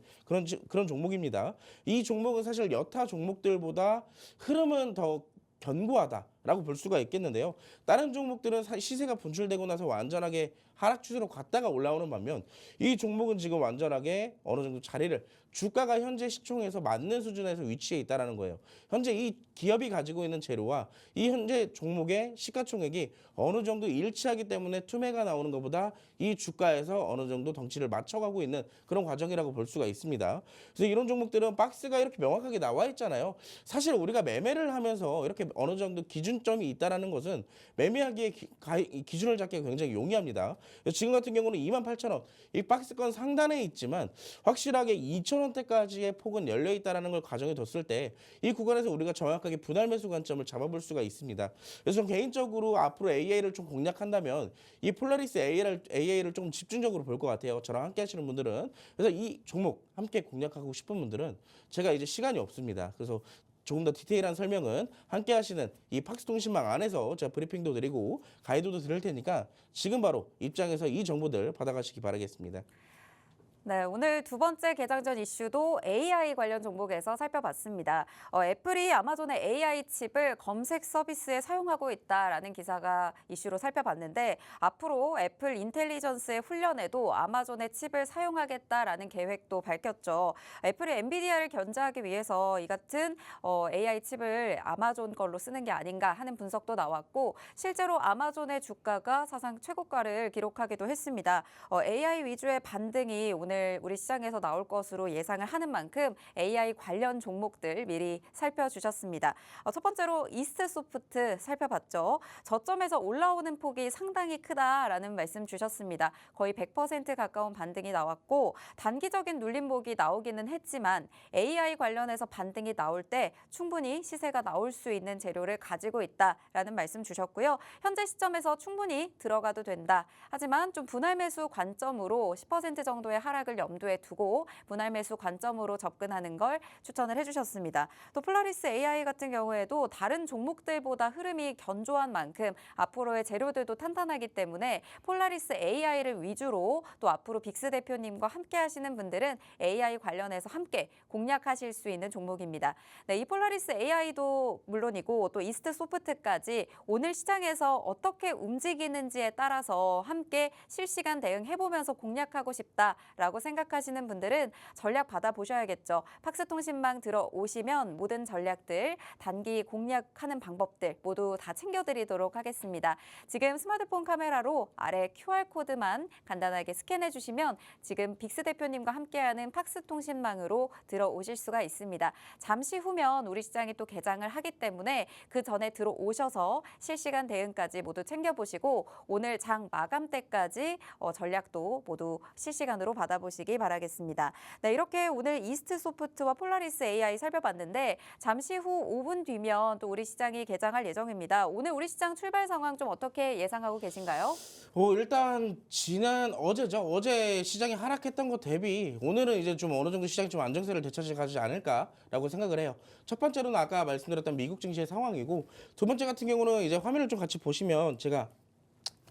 그런 종목입니다. 이 종목은 사실 여타 종목들보다 흐름은 더 견고하다라고 볼 수가 있겠는데요. 다른 종목들은 시세가 분출되고 나서 완전하게 하락 추세로 갔다가 올라오는 반면 이 종목은 지금 완전하게 어느 정도 자리를 주가가 현재 시총에서 맞는 수준에서 위치해 있다라는 거예요. 현재 이 기업이 가지고 있는 재료와 이 현재 종목의 시가총액이 어느 정도 일치하기 때문에 투매가 나오는 것보다 이 주가에서 어느 정도 덩치를 맞춰가고 있는 그런 과정이라고 볼 수가 있습니다. 그래서 이런 종목들은 박스가 이렇게 명확하게 나와 있잖아요. 사실 우리가 매매를 하면서 이렇게 어느 정도 기준점이 있다라는 것은 매매하기에 기준을 잡기가 굉장히 용이합니다. 지금 같은 경우는 28,000원 이 박스권 상단에 있지만 확실하게 2,000원대까지의 폭은 열려 있다라는 걸 가정해 뒀을 때 이 구간에서 우리가 정확하게 분할 매수 관점을 잡아볼 수가 있습니다. 그래서 좀 개인적으로 앞으로 AI를 좀 공략한다면 이 폴라리스 AI를 좀 집중적으로 볼 것 같아요. 저랑 함께 하시는 분들은. 그래서 이 종목 함께 공략하고 싶은 분들은 제가 이제 시간이 없습니다. 그래서 조금 더 디테일한 설명은 함께 하시는 이 팍스통신망 안에서 제가 브리핑도 드리고 가이드도 드릴 테니까 지금 바로 입장해서 이 정보들 받아가시기 바라겠습니다. 네, 오늘 두 번째 개장 전 이슈도 AI 관련 종목에서 살펴봤습니다. 애플이 아마존의 AI 칩을 검색 서비스에 사용하고 있다라는 기사가 이슈로 살펴봤는데 앞으로 애플 인텔리전스의 훈련에도 아마존의 칩을 사용하겠다라는 계획도 밝혔죠. 애플이 엔비디아를 견제하기 위해서 이 같은 AI 칩을 아마존 걸로 쓰는 게 아닌가 하는 분석도 나왔고 실제로 아마존의 주가가 사상 최고가를 기록하기도 했습니다. AI 위주의 반등이 오늘 우리 시장에서 나올 것으로 예상을 하는 만큼 AI 관련 종목들 미리 살펴주셨습니다. 첫 번째로 이스트소프트 살펴봤죠. 저점에서 올라오는 폭이 상당히 크다라는 말씀 주셨습니다. 거의 100% 가까운 반등이 나왔고 단기적인 눌림목이 나오기는 했지만 AI 관련해서 반등이 나올 때 충분히 시세가 나올 수 있는 재료를 가지고 있다라는 말씀 주셨고요. 현재 시점에서 충분히 들어가도 된다. 하지만 좀 분할 매수 관점으로 10% 정도의 하락을 염두에 두고 분할 매수 관점으로 접근하는 걸 추천을 해주셨습니다. 또 폴라리스 AI 같은 경우에도 다른 종목들보다 흐름이 견조한 만큼 앞으로의 재료들도 탄탄하기 때문에 폴라리스 AI를 위주로 또 앞으로 빅스 대표님과 함께 하시는 분들은 AI 관련해서 함께 공략하실 수 있는 종목입니다. 네, 이 폴라리스 AI도 물론이고 또 이스트 소프트까지 오늘 시장에서 어떻게 움직이는지에 따라서 함께 실시간 대응해보면서 공략하고 싶다라고 생각하시는 분들은 전략 받아보셔야겠죠. 팍스통신망 들어오시면 모든 전략들, 단기 공략하는 방법들 모두 다 챙겨드리도록 하겠습니다. 지금 스마트폰 카메라로 아래 QR코드만 간단하게 스캔해 주시면 지금 빅스 대표님과 함께하는 팍스통신망으로 들어오실 수가 있습니다. 잠시 후면 우리 시장이 또 개장을 하기 때문에 그 전에 들어오셔서 실시간 대응까지 모두 챙겨보시고 오늘 장 마감 때까지 전략도 모두 실시간으로 받아보시기 바라겠습니다. 네, 이렇게 오늘 이스트 소프트와 폴라리스 AI 살펴봤는데 잠시 후 5분 뒤면 또 우리 시장이 개장할 예정입니다. 오늘 우리 시장 출발 상황 좀 어떻게 예상하고 계신가요? 일단 어제죠. 어제 시장이 하락했던 것 대비 오늘은 이제 좀 어느 정도 시장이 좀 안정세를 되찾아가지 않을까라고 생각을 해요. 첫 번째로는 아까 말씀드렸던 미국 증시의 상황이고 두 번째 같은 경우는 이제 화면을 좀 같이 보시면 제가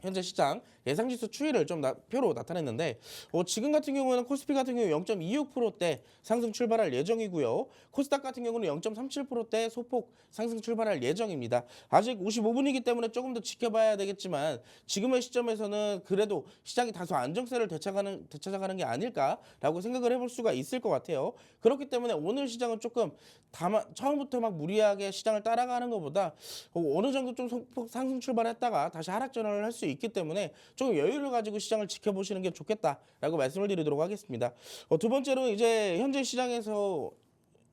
현재 시장 예상지수 추이를 좀 표로 나타냈는데 지금 같은 경우는 코스피 같은 경우 0.26%대 상승 출발할 예정이고요. 코스닥 같은 경우는 0.37%대 소폭 상승 출발할 예정입니다. 아직 55분이기 때문에 조금 더 지켜봐야 되겠지만 지금의 시점에서는 그래도 시장이 다소 안정세를 되찾아가는 게 아닐까라고 생각을 해볼 수가 있을 것 같아요. 그렇기 때문에 오늘 시장은 조금 처음부터 막 무리하게 시장을 따라가는 것보다 어느 정도 좀 소폭 상승 출발했다가 다시 하락 전환을 할 수 있기 때문에 조금 여유를 가지고 시장을 지켜보시는 게 좋겠다라고 말씀을 드리도록 하겠습니다. 두 번째로 이제 현재 시장에서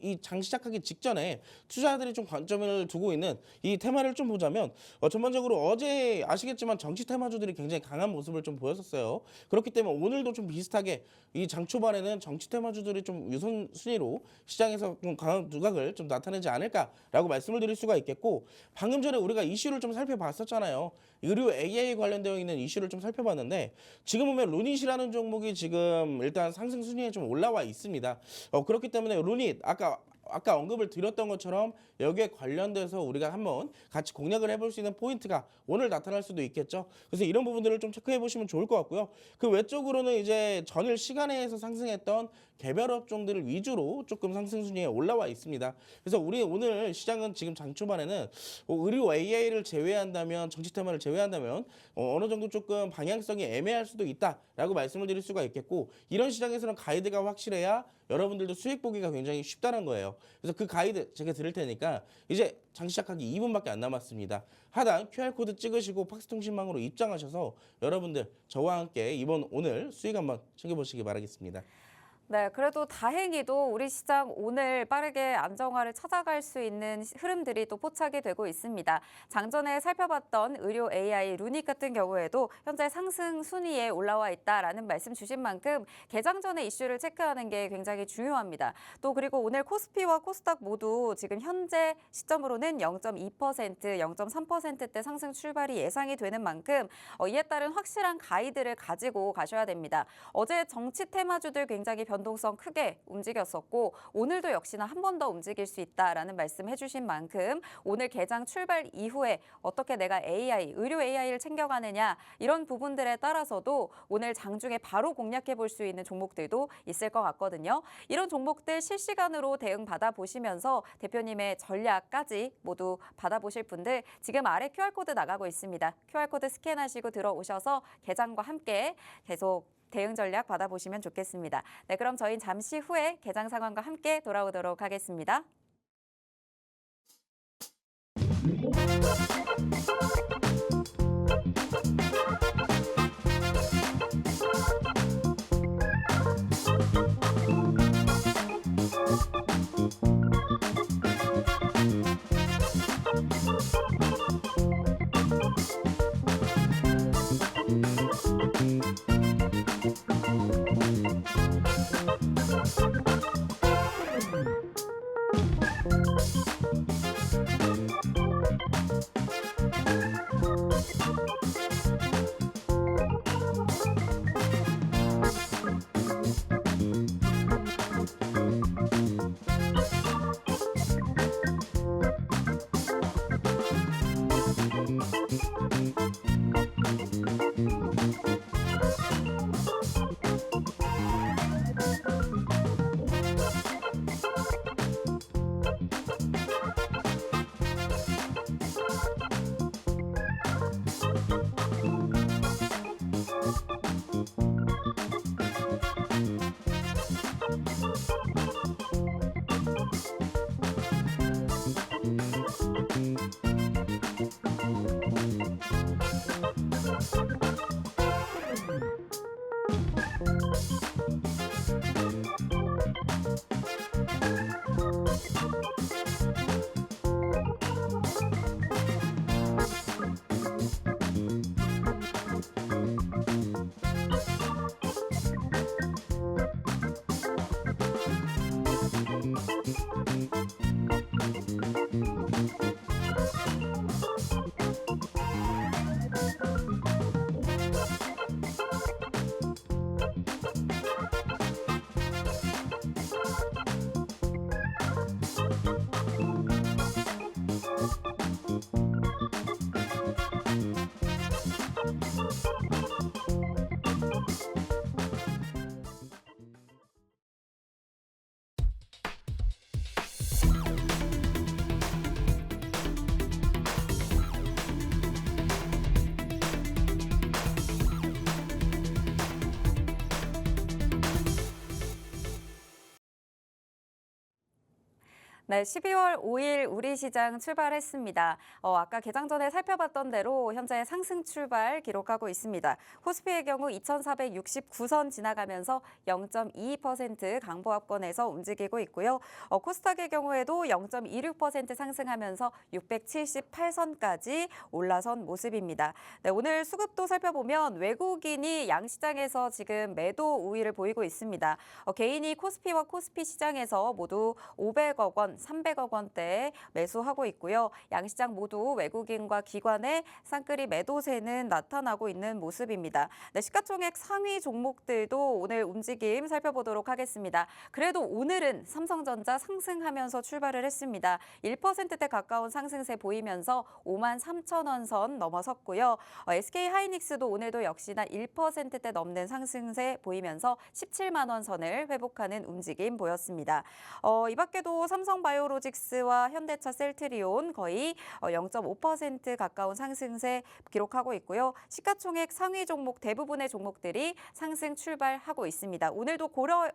이 장 시작하기 직전에 투자자들이 좀 관점을 두고 있는 이 테마를 좀 보자면 전반적으로 어제 아시겠지만 정치 테마주들이 굉장히 강한 모습을 좀 보였었어요. 그렇기 때문에 오늘도 좀 비슷하게 이 장 초반에는 정치 테마주들이 좀 유선 순위로 시장에서 좀 강한 두각을 좀 나타내지 않을까라고 말씀을 드릴 수가 있겠고 방금 전에 우리가 이슈를 좀 살펴봤었잖아요. 의료 AI 관련되어 있는 이슈를 좀 살펴봤는데 지금 보면 루닛이라는 종목이 지금 일단 상승 순위에 좀 올라와 있습니다. 그렇기 때문에 루닛 아까 언급을 드렸던 것처럼 여기에 관련돼서 우리가 한번 같이 공략을 해볼 수 있는 포인트가 오늘 나타날 수도 있겠죠. 그래서 이런 부분들을 좀 체크해 보시면 좋을 것 같고요. 그 외적으로는 이제 전일 시간에서 상승했던 개별 업종들을 위주로 조금 상승 순위에 올라와 있습니다. 그래서 우리 오늘 시장은 지금 장 초반에는 의료 AI를 제외한다면 정치 테마를 제외한다면 어느 정도 조금 방향성이 애매할 수도 있다라고 말씀을 드릴 수가 있겠고 이런 시장에서는 가이드가 확실해야 여러분들도 수익 보기가 굉장히 쉽다는 거예요. 그래서 그 가이드 제가 드릴 테니까 이제 장 시작하기 2분밖에 안 남았습니다. 하단 QR코드 찍으시고 팍스통신망으로 입장하셔서 여러분들 저와 함께 오늘 수익 한번 챙겨보시기 바라겠습니다. 네, 그래도 다행히도 우리 시장 오늘 빠르게 안정화를 찾아갈 수 있는 흐름들이 또 포착이 되고 있습니다. 장전에 살펴봤던 의료 AI 루닛 같은 경우에도 현재 상승 순위에 올라와 있다라는 말씀 주신 만큼 개장 전에 이슈를 체크하는 게 굉장히 중요합니다. 또 그리고 오늘 코스피와 코스닥 모두 지금 현재 시점으로는 0.2%, 0.3%대 상승 출발이 예상이 되는 만큼 이에 따른 확실한 가이드를 가지고 가셔야 됩니다. 어제 정치 테마주들 굉장히 변동이 변동성 크게 움직였었고 오늘도 역시나 한 번 더 움직일 수 있다라는 말씀 해주신 만큼 오늘 개장 출발 이후에 어떻게 내가 AI, 의료 AI를 챙겨가느냐 이런 부분들에 따라서도 오늘 장중에 바로 공략해 볼 수 있는 종목들도 있을 것 같거든요. 이런 종목들 실시간으로 대응 받아보시면서 대표님의 전략까지 모두 받아보실 분들 지금 아래 QR코드 나가고 있습니다. QR코드 스캔하시고 들어오셔서 개장과 함께 계속 대응 전략 받아보시면 좋겠습니다. 네, 그럼 저희는 잠시 후에 개장 상황과 함께 돌아오도록 하겠습니다. 네, 12월 5일 우리 시장 출발했습니다. 아까 개장 전에 살펴봤던 대로 현재 상승 출발 기록하고 있습니다. 코스피의 경우 2,469선 지나가면서 0.22% 강보합권에서 움직이고 있고요. 코스닥의 경우에도 0.26% 상승하면서 678선까지 올라선 모습입니다. 네, 오늘 수급도 살펴보면 외국인이 양시장에서 지금 매도 우위를 보이고 있습니다. 개인이 코스피와 코스피 시장에서 모두 500억 원, 300억 원대 매수하고 있고요. 양시장 모두 외국인과 기관의 쌍끌이 매도세는 나타나고 있는 모습입니다. 네, 시가총액 상위 종목들도 오늘 움직임 살펴보도록 하겠습니다. 그래도 오늘은 삼성전자 상승하면서 출발을 했습니다. 1%대 가까운 상승세 보이면서 53,000원 선 넘어섰고요. SK하이닉스도 오늘도 역시나 1%대 넘는 상승세 보이면서 17만 원 선을 회복하는 움직임 보였습니다. 이 밖에도 삼성바이오로직스와 현대차 셀트리온 거의 0.5% 가까운 상승세 기록하고 있고요. 시가총액 상위 종목 대부분의 종목들이 상승 출발하고 있습니다. 오늘도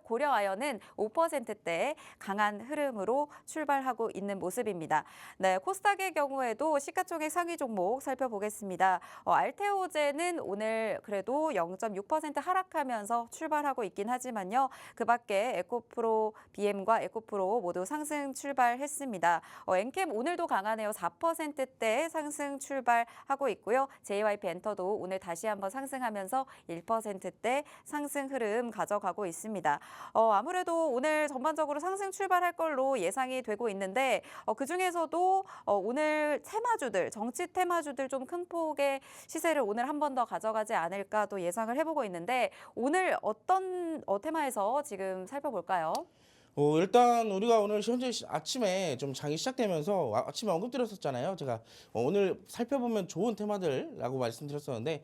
고려아연은 5%대 강한 흐름으로 출발하고 있는 모습입니다. 네, 코스닥의 경우에도 시가총액 상위 종목 살펴보겠습니다. 알테오제는 오늘 그래도 0.6% 하락하면서 출발하고 있긴 하지만요. 그 밖에 에코프로 BM과 에코프로 모두 상승 출발 출발했습니다. 엔캠 오늘도 강하네요. 4%대 상승 출발하고 있고요. JYP 엔터도 오늘 다시 한번 상승하면서 1%대 상승 흐름 가져가고 있습니다. 아무래도 오늘 전반적으로 상승 출발할 걸로 예상이 되고 있는데 그중에서도 오늘 테마주들, 정치 테마주들 좀 큰 폭의 시세를 오늘 한 번 더 가져가지 않을까 또 예상을 해보고 있는데 오늘 어떤 테마에서 지금 살펴볼까요? 일단 우리가 오늘 현재 아침에 좀 장이 시작되면서 아침에 언급드렸었잖아요. 제가 오늘 살펴보면 좋은 테마들라고 말씀드렸었는데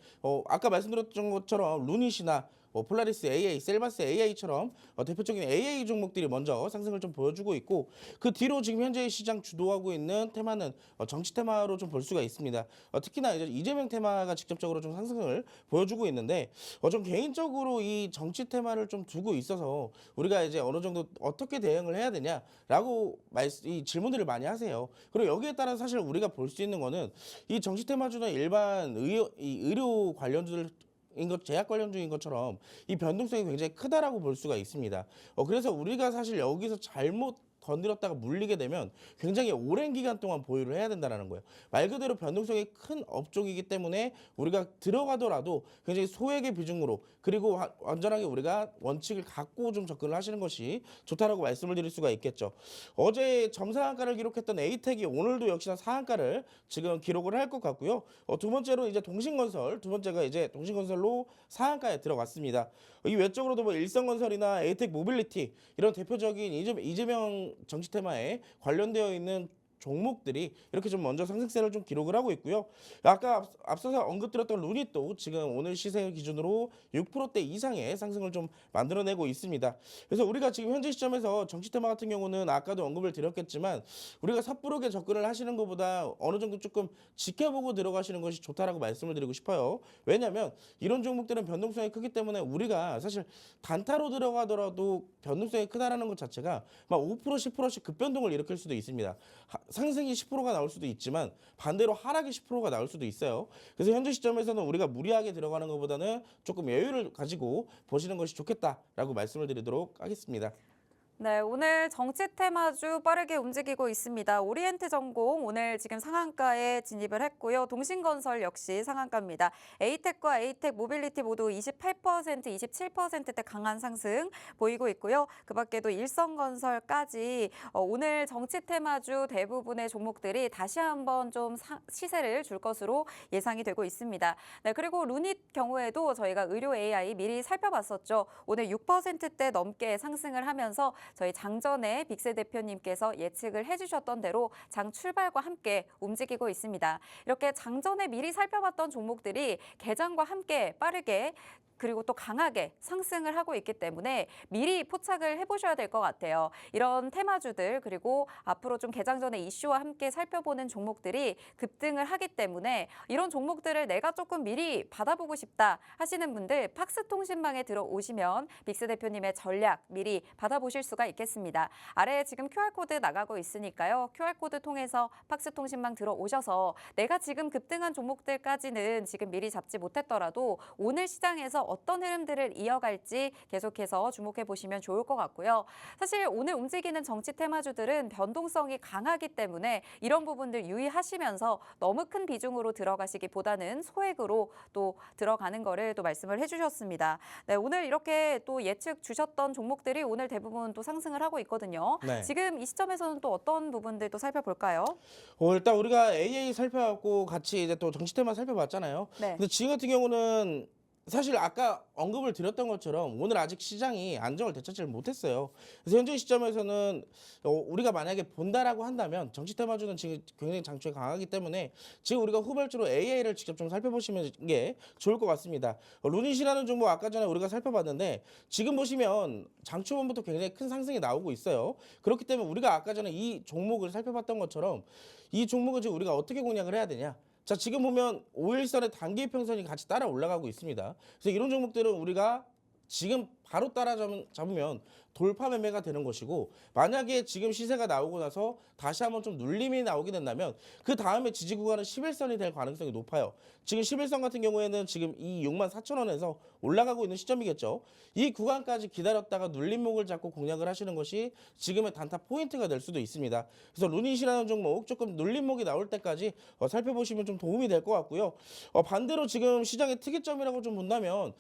아까 말씀드렸던 것처럼 루닛이나 폴라리스 AA, 셀바스 AI처럼 대표적인 AA 종목들이 먼저 상승을 좀 보여주고 있고 그 뒤로 지금 현재 시장 주도하고 있는 테마는 정치 테마로 좀 볼 수가 있습니다. 특히나 이제 이재명 테마가 직접적으로 좀 상승을 보여주고 있는데 좀 개인적으로 이 정치 테마를 좀 두고 있어서 우리가 이제 어느 정도 어떻게 대응을 해야 되냐라고 이 질문들을 많이 하세요. 그리고 여기에 따라 사실 우리가 볼 수 있는 거는 이 정치 테마주는 일반 의료 관련주들 제약 관련주인 것처럼 이 변동성이 굉장히 크다라고 볼 수가 있습니다. 그래서 우리가 사실 여기서 잘못 건드렸다가 물리게 되면 굉장히 오랜 기간 동안 보유를 해야 된다는 거예요. 말 그대로 변동성이 큰 업종이기 때문에 우리가 들어가더라도 굉장히 소액의 비중으로 그리고 완전하게 우리가 원칙을 갖고 좀 접근을 하시는 것이 좋다라고 말씀을 드릴 수가 있겠죠. 어제 점상한가를 기록했던 에이텍이 오늘도 역시나 상한가를 지금 기록을 할 것 같고요. 두 번째로 이제 두 번째가 이제 동신건설로 상한가에 들어갔습니다. 이 외적으로도 뭐 일성건설이나 에이텍 모빌리티 이런 대표적인 이재명 정치 테마에 관련되어 있는 종목들이 이렇게 좀 먼저 상승세를 좀 기록을 하고 있고요. 아까 앞서서 언급드렸던 루닛도 지금 오늘 시세 기준으로 6%대 이상의 상승을 좀 만들어내고 있습니다. 그래서 우리가 지금 현재 시점에서 정치 테마 같은 경우는 아까도 언급을 드렸겠지만 우리가 섣부르게 접근을 하시는 것보다 어느 정도 조금 지켜보고 들어가시는 것이 좋다라고 말씀을 드리고 싶어요. 왜냐하면 이런 종목들은 변동성이 크기 때문에 우리가 사실 단타로 들어가더라도 변동성이 크다라는 것 자체가 막 5% 10%씩 급변동을 일으킬 수도 있습니다. 상승이 10%가 나올 수도 있지만 반대로 하락이 10%가 나올 수도 있어요. 그래서 현재 시점에서는 우리가 무리하게 들어가는 것보다는 조금 여유를 가지고 보시는 것이 좋겠다라고 말씀을 드리도록 하겠습니다. 네, 오늘 정치 테마주 빠르게 움직이고 있습니다. 오리엔트 전공 오늘 지금 상한가에 진입을 했고요. 동신건설 역시 상한가입니다. 에이텍과 에이텍 모빌리티 모두 28%, 27%대 강한 상승 보이고 있고요. 그 밖에도 일성건설까지 오늘 정치 테마주 대부분의 종목들이 다시 한번 좀 시세를 줄 것으로 예상이 되고 있습니다. 네, 그리고 루닛 경우에도 저희가 의료 AI 미리 살펴봤었죠. 오늘 6%대 넘게 상승을 하면서 저희 장전에 빅세 대표님께서 예측을 해주셨던 대로 장 출발과 함께 움직이고 있습니다. 이렇게 장전에 미리 살펴봤던 종목들이 개장과 함께 빠르게 그리고 또 강하게 상승을 하고 있기 때문에 미리 포착을 해보셔야 될 것 같아요. 이런 테마주들 그리고 앞으로 좀 개장 전에 이슈와 함께 살펴보는 종목들이 급등을 하기 때문에 이런 종목들을 내가 조금 미리 받아보고 싶다 하시는 분들 팍스통신망에 들어오시면 빅스 대표님의 전략 미리 받아보실 수가 있겠습니다. 아래에 지금 QR코드 나가고 있으니까요. QR코드 통해서 팍스통신망 들어오셔서 내가 지금 급등한 종목들까지는 지금 미리 잡지 못했더라도 오늘 시장에서 어떤 흐름들을 이어갈지 계속해서 주목해 보시면 좋을 것 같고요. 사실 오늘 움직이는 정치 테마주들은 변동성이 강하기 때문에 이런 부분들 유의하시면서 너무 큰 비중으로 들어가시기보다는 소액으로 또 들어가는 거를 또 말씀을 해주셨습니다. 네, 오늘 이렇게 또 예측 주셨던 종목들이 오늘 대부분 또 상승을 하고 있거든요. 네. 지금 이 시점에서는 또 어떤 부분들 또 살펴볼까요? 일단 우리가 AA 살펴봤고 같이 이제 또 정치 테마 살펴봤잖아요. 네. 근데 지금 같은 경우는 사실 아까 언급을 드렸던 것처럼 오늘 아직 시장이 안정을 되찾지를 못했어요. 그래서 현재 시점에서는 우리가 만약에 본다라고 한다면 정치 테마주는 지금 굉장히 장초에 강하기 때문에 지금 우리가 후발주로 AI를 직접 좀 살펴보시는 게 좋을 것 같습니다. 루닛이라는 종목 아까 전에 우리가 살펴봤는데 지금 보시면 장초반부터 굉장히 큰 상승이 나오고 있어요. 그렇기 때문에 우리가 아까 전에 이 종목을 살펴봤던 것처럼 이 종목을 지금 우리가 어떻게 공략을 해야 되냐? 자, 지금 보면 5일선의 단기 평선이 같이 따라 올라가고 있습니다. 그래서 이런 종목들은 우리가 지금 바로 따라잡으면 돌파 매매가 되는 것이고, 만약에 지금 시세가 나오고 나서 다시 한번 좀 눌림이 나오게 된다면 그 다음에 지지 구간은 11선이 될 가능성이 높아요. 지금 11선 같은 경우에는 지금 이 64,000원에서 올라가고 있는 시점이겠죠. 이 구간까지 기다렸다가 눌림목을 잡고 공략을 하시는 것이 지금의 단타 포인트가 될 수도 있습니다. 그래서 루닛이라는 종목 조금 눌림목이 나올 때까지 살펴보시면 좀 도움이 될 것 같고요. 반대로 지금 시장의 특이점이라고 좀 본다면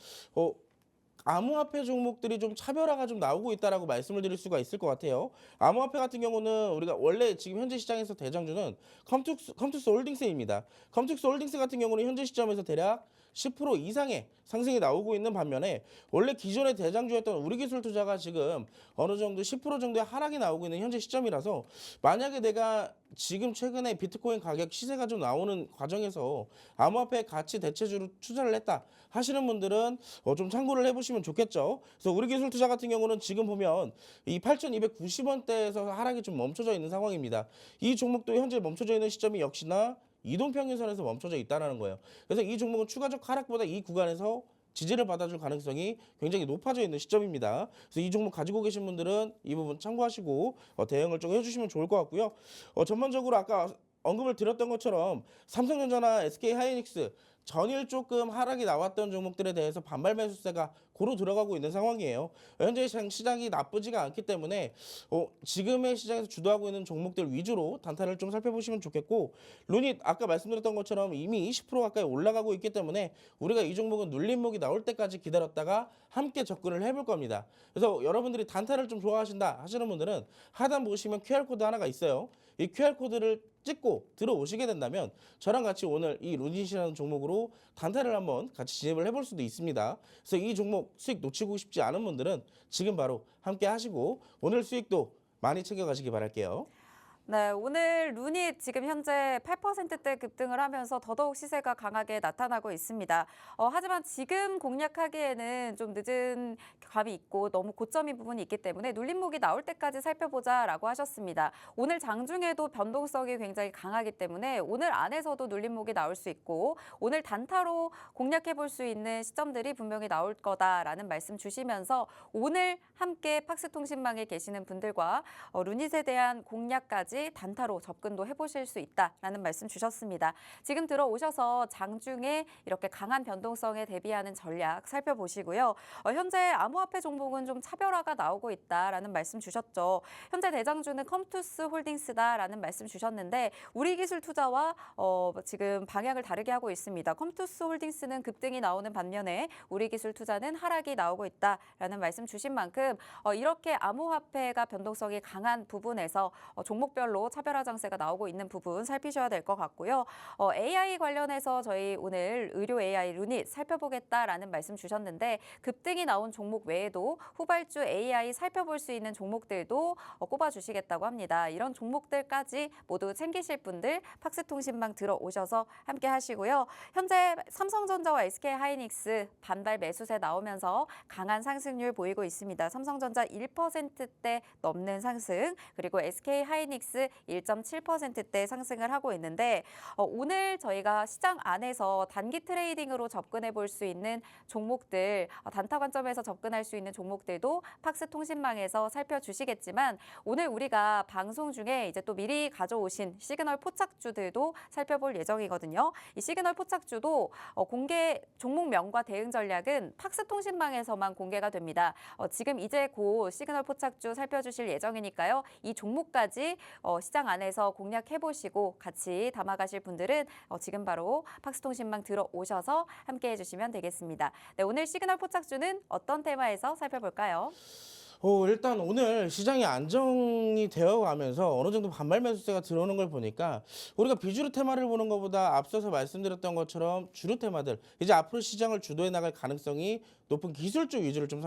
암호화폐 종목들이 좀 차별화가 좀 나오고 있다라고 말씀을 드릴 수가 있을 것 같아요. 암호화폐 같은 경우는 우리가 원래 지금 현재 시장에서 대장주는 컴투스 홀딩스입니다. 컴투스 홀딩스 같은 경우는 현재 시점에서 대략 10% 이상의 상승이 나오고 있는 반면에 원래 기존의 대장주였던 우리기술투자가 지금 어느 정도 10% 정도의 하락이 나오고 있는 현재 시점이라서, 만약에 내가 지금 최근에 비트코인 가격 시세가 좀 나오는 과정에서 암호화폐 가치 대체주로 투자를 했다 하시는 분들은 좀 참고를 해보시면 좋겠죠. 그래서 우리기술투자 같은 경우는 지금 보면 이 8,290원대에서 하락이 좀 멈춰져 있는 상황입니다. 이 종목도 현재 멈춰져 있는 시점이 역시나 이동평균선에서 멈춰져 있다는 거예요. 그래서 이 종목은 추가적 하락보다 이 구간에서 지지를 받아줄 가능성이 굉장히 높아져 있는 시점입니다. 그래서 이 종목 가지고 계신 분들은 이 부분 참고하시고 대응을 좀 해주시면 좋을 것 같고요. 전반적으로 아까 언급을 드렸던 것처럼 삼성전자나 SK하이닉스 전일 조금 하락이 나왔던 종목들에 대해서 반발 매수세가 고루 들어가고 있는 상황이에요. 현재 시장이 나쁘지가 않기 때문에 지금의 시장에서 주도하고 있는 종목들 위주로 단타를 좀 살펴보시면 좋겠고, 루닛 아까 말씀드렸던 것처럼 이미 20% 가까이 올라가고 있기 때문에 우리가 이 종목은 눌림목이 나올 때까지 기다렸다가 함께 접근을 해볼 겁니다. 그래서 여러분들이 단타를 좀 좋아하신다 하시는 분들은 하단 보시면 QR코드 하나가 있어요. 이 QR코드를 찍고 들어오시게 된다면 저랑 같이 오늘 이 루닛이라는 종목으로 단타를 한번 같이 진입을 해볼 수도 있습니다. 그래서 이 종목 수익 놓치고 싶지 않은 분들은 지금 바로 함께 하시고 오늘 수익도 많이 챙겨가시기 바랄게요. 네, 오늘 루닛 지금 현재 8%대 급등을 하면서 더더욱 시세가 강하게 나타나고 있습니다. 하지만 지금 공략하기에는 좀 늦은 감이 있고 너무 고점인 부분이 있기 때문에 눌림목이 나올 때까지 살펴보자라고 하셨습니다. 오늘 장중에도 변동성이 굉장히 강하기 때문에 오늘 안에서도 눌림목이 나올 수 있고 오늘 단타로 공략해 볼 수 있는 시점들이 분명히 나올 거다라는 말씀 주시면서 오늘 함께 팍스통신망에 계시는 분들과 루닛에 대한 공략까지 단타로 접근도 해보실 수 있다라는 말씀 주셨습니다. 지금 들어오셔서 장중에 이렇게 강한 변동성에 대비하는 전략 살펴보시고요. 현재 암호화폐 종목은 좀 차별화가 나오고 있다라는 말씀 주셨죠. 현재 대장주는 컴투스 홀딩스다라는 말씀 주셨는데 우리기술투자와 지금 방향을 다르게 하고 있습니다. 컴투스 홀딩스는 급등이 나오는 반면에 우리기술투자는 하락이 나오고 있다라는 말씀 주신 만큼 이렇게 암호화폐가 변동성이 강한 부분에서 종목별로 차별화 장세가 나오고 있는 부분 살피셔야 될 것 같고요. AI 관련해서 저희 오늘 의료 AI 루닛 살펴보겠다라는 말씀 주셨는데 급등이 나온 종목 외에도 후발주 AI 살펴볼 수 있는 종목들도 꼽아주시겠다고 합니다. 이런 종목들까지 모두 챙기실 분들 팍스통신망 들어오셔서 함께 하시고요. 현재 삼성전자와 SK하이닉스 반발 매수세 나오면서 강한 상승률 보이고 있습니다. 삼성전자 1%대 넘는 상승, 그리고 SK하이닉스 1.7%대 상승을 하고 있는데 오늘 저희가 시장 안에서 단기 트레이딩으로 접근해 볼 수 있는 종목들, 단타 관점에서 접근할 수 있는 종목들도 팍스통신망에서 살펴주시겠지만 오늘 우리가 방송 중에 이제 또 미리 가져오신 시그널 포착주들도 살펴볼 예정이거든요. 이 시그널 포착주도 공개 종목명과 대응 전략은 팍스통신망에서만 공개가 됩니다. 지금 이제 곧 시그널 포착주 살펴주실 예정이니까요. 이 종목까지 시장 안에서 공략해보시고 같이 담아가실 분들은 지금 바로 팍스통신망 들어오셔서 함께해 주시면 되겠습니다. 네, 오늘 시그널 포착주는 어떤 테마에서 살펴볼까요? 일단 오늘 시장이 안정이 되어 가면서 어느 정도 반발 매수세가 들어오는 걸 보니까 우리가 비주류 테마를 보는 것보다 앞서서 말씀드렸던 것처럼 주류 테마들, 이제 앞으로 시장을 주도해 나갈 가능성이 높은 기술주 위주를 좀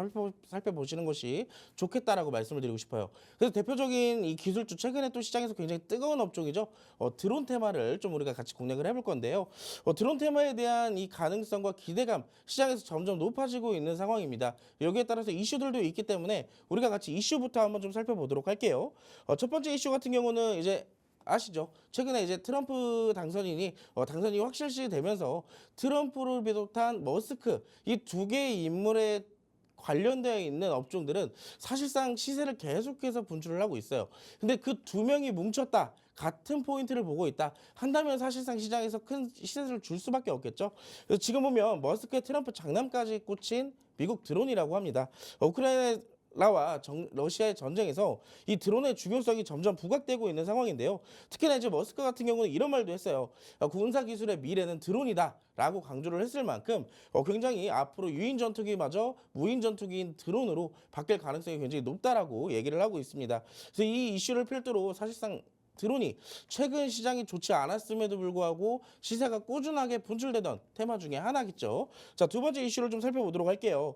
살펴보시는 것이 좋겠다라고 말씀을 드리고 싶어요. 그래서 대표적인 이 기술주, 최근에 또 시장에서 굉장히 뜨거운 업종이죠. 드론 테마를 좀 우리가 같이 공략을 해볼 건데요. 드론 테마에 대한 이 가능성과 기대감 시장에서 점점 높아지고 있는 상황입니다. 여기에 따라서 이슈들도 있기 때문에 우리가 같이 이슈부터 한번 좀 살펴보도록 할게요. 첫 번째 이슈 같은 경우는 이제 아시죠? 최근에 이제 트럼프 당선인이 확실시 되면서 트럼프를 비롯한 머스크 이 두 개의 인물의 관련되어 있는 업종들은 사실상 시세를 계속해서 분출을 하고 있어요. 근데 그 두 명이 뭉쳤다. 같은 포인트를 보고 있다 한다면 사실상 시장에서 큰 시세를 줄 수밖에 없겠죠. 그래서 지금 보면 머스크의 트럼프 장남까지 꽂힌 미국 드론이라고 합니다. 우크라이나와 러시아의 전쟁에서 이 드론의 중요성이 점점 부각되고 있는 상황인데요. 특히나 이제 머스크 같은 경우는 이런 말도 했어요. 군사 기술의 미래는 드론이다라고 강조를 했을 만큼 굉장히 앞으로 유인 전투기마저 무인 전투기인 드론으로 바뀔 가능성이 굉장히 높다라고 얘기를 하고 있습니다. 그래서 이 이슈를 필두로 사실상 드론이 최근 시장이 좋지 않았음에도 불구하고 시세가 꾸준하게 분출되던 테마 중에 하나겠죠. 자, 두 번째 이슈를 좀 살펴보도록 할게요.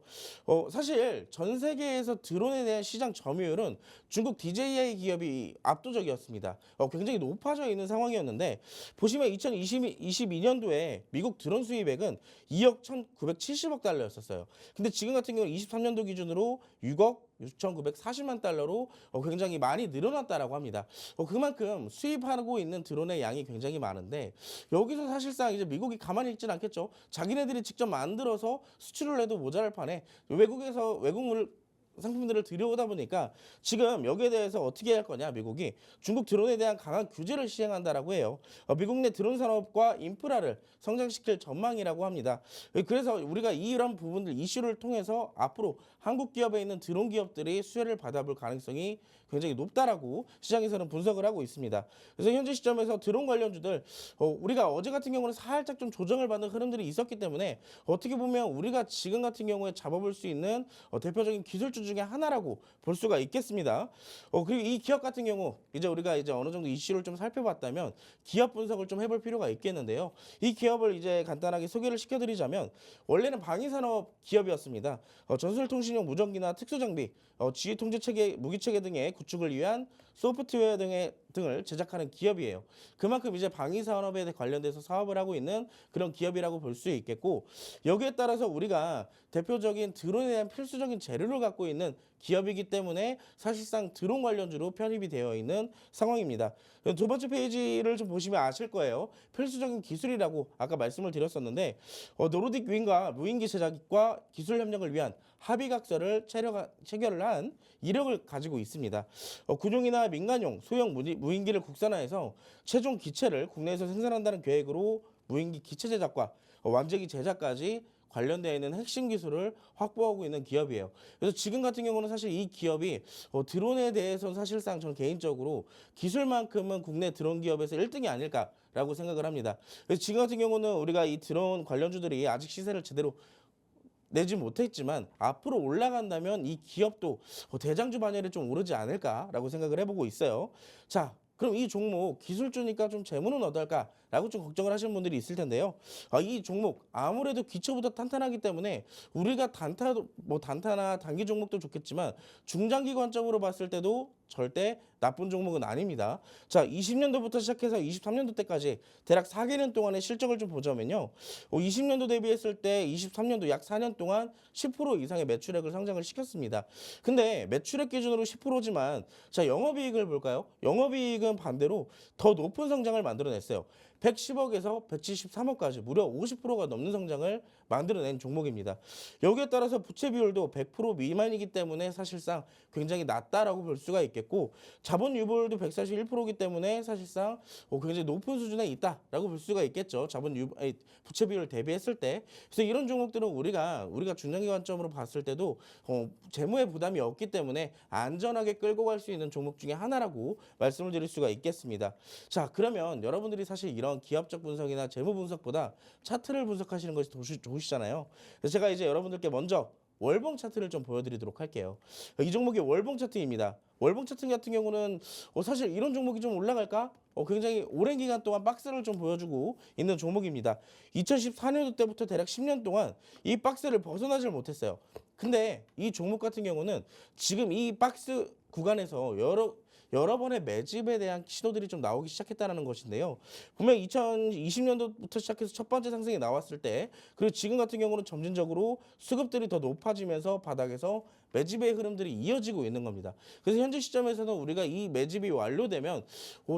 사실 전 세계에서 드론에 대한 시장 점유율은 중국 DJI 기업이 압도적이었습니다. 굉장히 높아져 있는 상황이었는데 보시면 2022년도에 미국 드론 수입액은 2억 1,970억 달러였었어요. 근데 지금 같은 경우는 23년도 기준으로 6억 6,940만 달러로 굉장히 많이 늘어났다라고 합니다. 그만큼 수입하고 있는 드론의 양이 굉장히 많은데 여기서 사실상 이제 미국이 가만히 있지는 않겠죠. 자기네들이 직접 만들어서 수출을 해도 모자랄 판에 외국에서 외국물 상품들을 들여오다 보니까 지금 여기에 대해서 어떻게 할 거냐 미국이 중국 드론에 대한 강한 규제를 시행한다라고 해요. 미국 내 드론 산업과 인프라를 성장시킬 전망이라고 합니다. 그래서 우리가 이런 부분들 이슈를 통해서 앞으로 한국 기업에 있는 드론 기업들이 수혜를 받아볼 가능성이 굉장히 높다라고 시장에서는 분석을 하고 있습니다. 그래서 현재 시점에서 드론 관련주들 우리가 어제 같은 경우는 살짝 좀 조정을 받는 흐름들이 있었기 때문에 어떻게 보면 우리가 지금 같은 경우에 잡아볼 수 있는 대표적인 기술주 중에 하나라고 볼 수가 있겠습니다. 그리고 이 기업 같은 경우 우리가 어느 정도 이슈를 좀 살펴봤다면 기업 분석을 좀 해볼 필요가 있겠는데요. 이 기업을 간단하게 소개를 시켜드리자면 원래는 방위산업 기업이었습니다. 전술통신용 무전기나 특수장비, 지휘 통제체계, 무기체계 등의 구축을 위한 소프트웨어 등을 제작하는 기업이에요. 그만큼 방위 산업에 관련돼서 사업을 하고 있는 그런 기업이라고 볼 수 있겠고 여기에 따라서 우리가 대표적인 드론에 대한 필수적인 재료를 갖고 있는 기업이기 때문에 사실상 드론 관련주로 편입이 되어 있는 상황입니다. 두 번째 페이지를 좀 보시면 아실 거예요. 필수적인 기술이라고 아까 말씀을 드렸었는데 노르딕 윈과 무인기 제작과 기술 협력을 위한 합의각서를 체결을 한 이력을 가지고 있습니다. 군용이나 민간용 소형 무인기를 국산화해서 최종 기체를 국내에서 생산한다는 계획으로 무인기 기체 제작과 완제기 제작까지 관련되어 있는 핵심 기술을 확보하고 있는 기업이에요. 그래서 지금 같은 경우는 사실 이 기업이 드론에 대해서는 사실상 저는 개인적으로 기술만큼은 국내 드론 기업에서 1등이 아닐까라고 생각을 합니다. 그래서 지금 같은 경우는 우리가 이 드론 관련주들이 아직 시세를 제대로 내지 못했지만 앞으로 올라간다면 이 기업도 대장주 반열에 좀 오르지 않을까라고 생각을 해보고 있어요. 자, 그럼 이 종목 기술주니까 좀 재무는 어떨까라고 좀 걱정을 하시는 분들이 있을 텐데요. 이 종목 아무래도 기초부터 탄탄하기 때문에 우리가 단타나 단기 종목도 좋겠지만 중장기 관점으로 봤을 때도 절대 나쁜 종목은 아닙니다. 자, 20년도부터 시작해서 23년도 때까지 대략 4개년 동안의 실적을 좀 보자면요. 20년도 대비했을 때 23년도 약 4년 동안 10% 이상의 매출액을 성장을 시켰습니다. 근데 매출액 기준으로 10%지만 자, 영업이익을 볼까요? 영업이익은 반대로 더 높은 성장을 만들어냈어요. 110억에서 173억까지 무려 50%가 넘는 성장을 만들어낸 종목입니다. 여기에 따라서 부채 비율도 100% 미만이기 때문에 사실상 굉장히 낮다라고 볼 수가 있겠고 자본 유보율도 141%이기 때문에 사실상 굉장히 높은 수준에 있다라고 볼 수가 있겠죠. 부채 비율을 대비했을 때. 그래서 이런 종목들은 우리가 중장기 관점으로 봤을 때도 재무에 부담이 없기 때문에 안전하게 끌고 갈 수 있는 종목 중에 하나라고 말씀을 드릴 수가 있겠습니다. 자, 그러면 여러분들이 사실 이런 기업적 분석이나 재무 분석보다 차트를 분석하시는 것이 더 좋으시잖아요. 그래서 제가 여러분들께 먼저 월봉 차트를 좀 보여드리도록 할게요. 이 종목이 월봉 차트입니다. 월봉 차트 같은 경우는 사실 이런 종목이 좀 올라갈까? 굉장히 오랜 기간 동안 박스를 좀 보여주고 있는 종목입니다. 2014년도 때부터 대략 10년 동안 이 박스를 벗어나질 못했어요. 근데 이 종목 같은 경우는 지금 이 박스 구간에서 여러 번의 매집에 대한 신호들이 좀 나오기 시작했다는 것인데요. 분명히 2020년도부터 시작해서 첫 번째 상승이 나왔을 때, 그리고 지금 같은 경우는 점진적으로 수급들이 더 높아지면서 바닥에서 매집의 흐름들이 이어지고 있는 겁니다. 그래서 현재 시점에서는 우리가 이 매집이 완료되면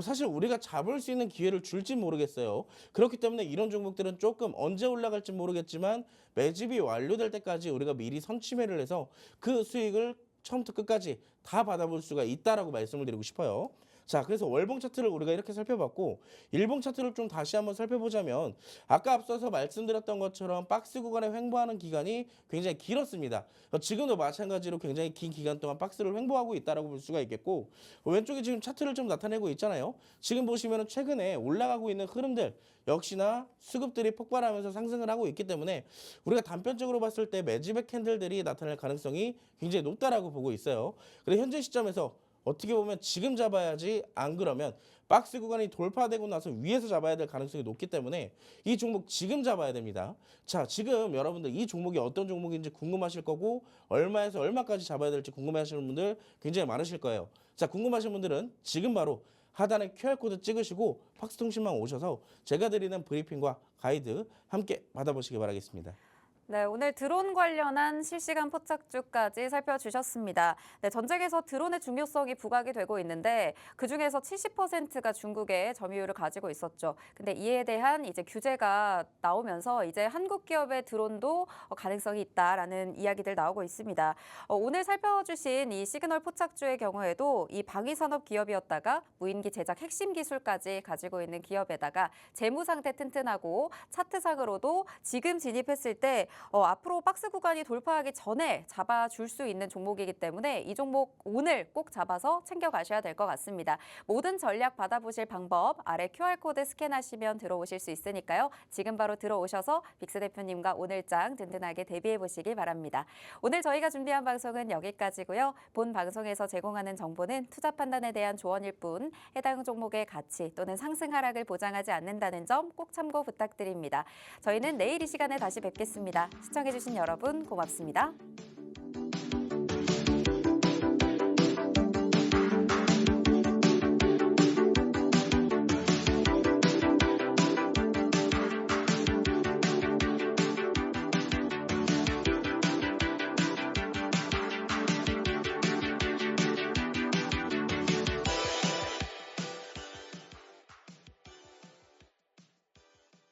사실 우리가 잡을 수 있는 기회를 줄지 모르겠어요. 그렇기 때문에 이런 종목들은 조금 언제 올라갈지 모르겠지만 매집이 완료될 때까지 우리가 미리 선취매를 해서 그 수익을 처음부터 끝까지 다 받아볼 수가 있다라고 말씀을 드리고 싶어요. 자, 그래서 월봉 차트를 우리가 이렇게 살펴봤고, 일봉 차트를 좀 다시 한번 살펴보자면, 아까 앞서서 말씀드렸던 것처럼 박스 구간에 횡보하는 기간이 굉장히 길었습니다. 지금도 마찬가지로 굉장히 긴 기간 동안 박스를 횡보하고 있다라고 볼 수가 있겠고, 왼쪽에 지금 차트를 좀 나타내고 있잖아요. 지금 보시면 최근에 올라가고 있는 흐름들 역시나 수급들이 폭발하면서 상승을 하고 있기 때문에 우리가 단편적으로 봤을 때 매집의 캔들들이 나타날 가능성이 굉장히 높다라고 보고 있어요. 그래서 현재 시점에서 어떻게 보면 지금 잡아야지, 안 그러면 박스 구간이 돌파되고 나서 위에서 잡아야 될 가능성이 높기 때문에 이 종목 지금 잡아야 됩니다. 자, 지금 여러분들 이 종목이 어떤 종목인지 궁금하실 거고, 얼마에서 얼마까지 잡아야 될지 궁금해하시는 분들 굉장히 많으실 거예요. 자, 궁금하신 분들은 지금 바로 하단에 QR코드 찍으시고 팍스통신망 오셔서 제가 드리는 브리핑과 가이드 함께 받아보시기 바라겠습니다. 네, 오늘 드론 관련한 실시간 포착주까지 살펴주셨습니다. 네, 전쟁에서 드론의 중요성이 부각이 되고 있는데 그중에서 70%가 중국의 점유율을 가지고 있었죠. 근데 이에 대한 이제 규제가 나오면서 이제 한국 기업의 드론도 가능성이 있다라는 이야기들 나오고 있습니다. 오늘 살펴주신 이 시그널 포착주의 경우에도 이 방위산업 기업이었다가 무인기 제작 핵심 기술까지 가지고 있는 기업에다가 재무 상태 튼튼하고 차트상으로도 지금 진입했을 때 앞으로 박스 구간이 돌파하기 전에 잡아줄 수 있는 종목이기 때문에 이 종목 오늘 꼭 잡아서 챙겨가셔야 될 것 같습니다. 모든 전략 받아보실 방법 아래 QR코드 스캔하시면 들어오실 수 있으니까요. 지금 바로 들어오셔서 빅스 대표님과 오늘장 든든하게 대비해 보시기 바랍니다. 오늘 저희가 준비한 방송은 여기까지고요. 본 방송에서 제공하는 정보는 투자 판단에 대한 조언일 뿐 해당 종목의 가치 또는 상승 하락을 보장하지 않는다는 점 꼭 참고 부탁드립니다. 저희는 내일 이 시간에 다시 뵙겠습니다. 시청해주신 여러분 고맙습니다.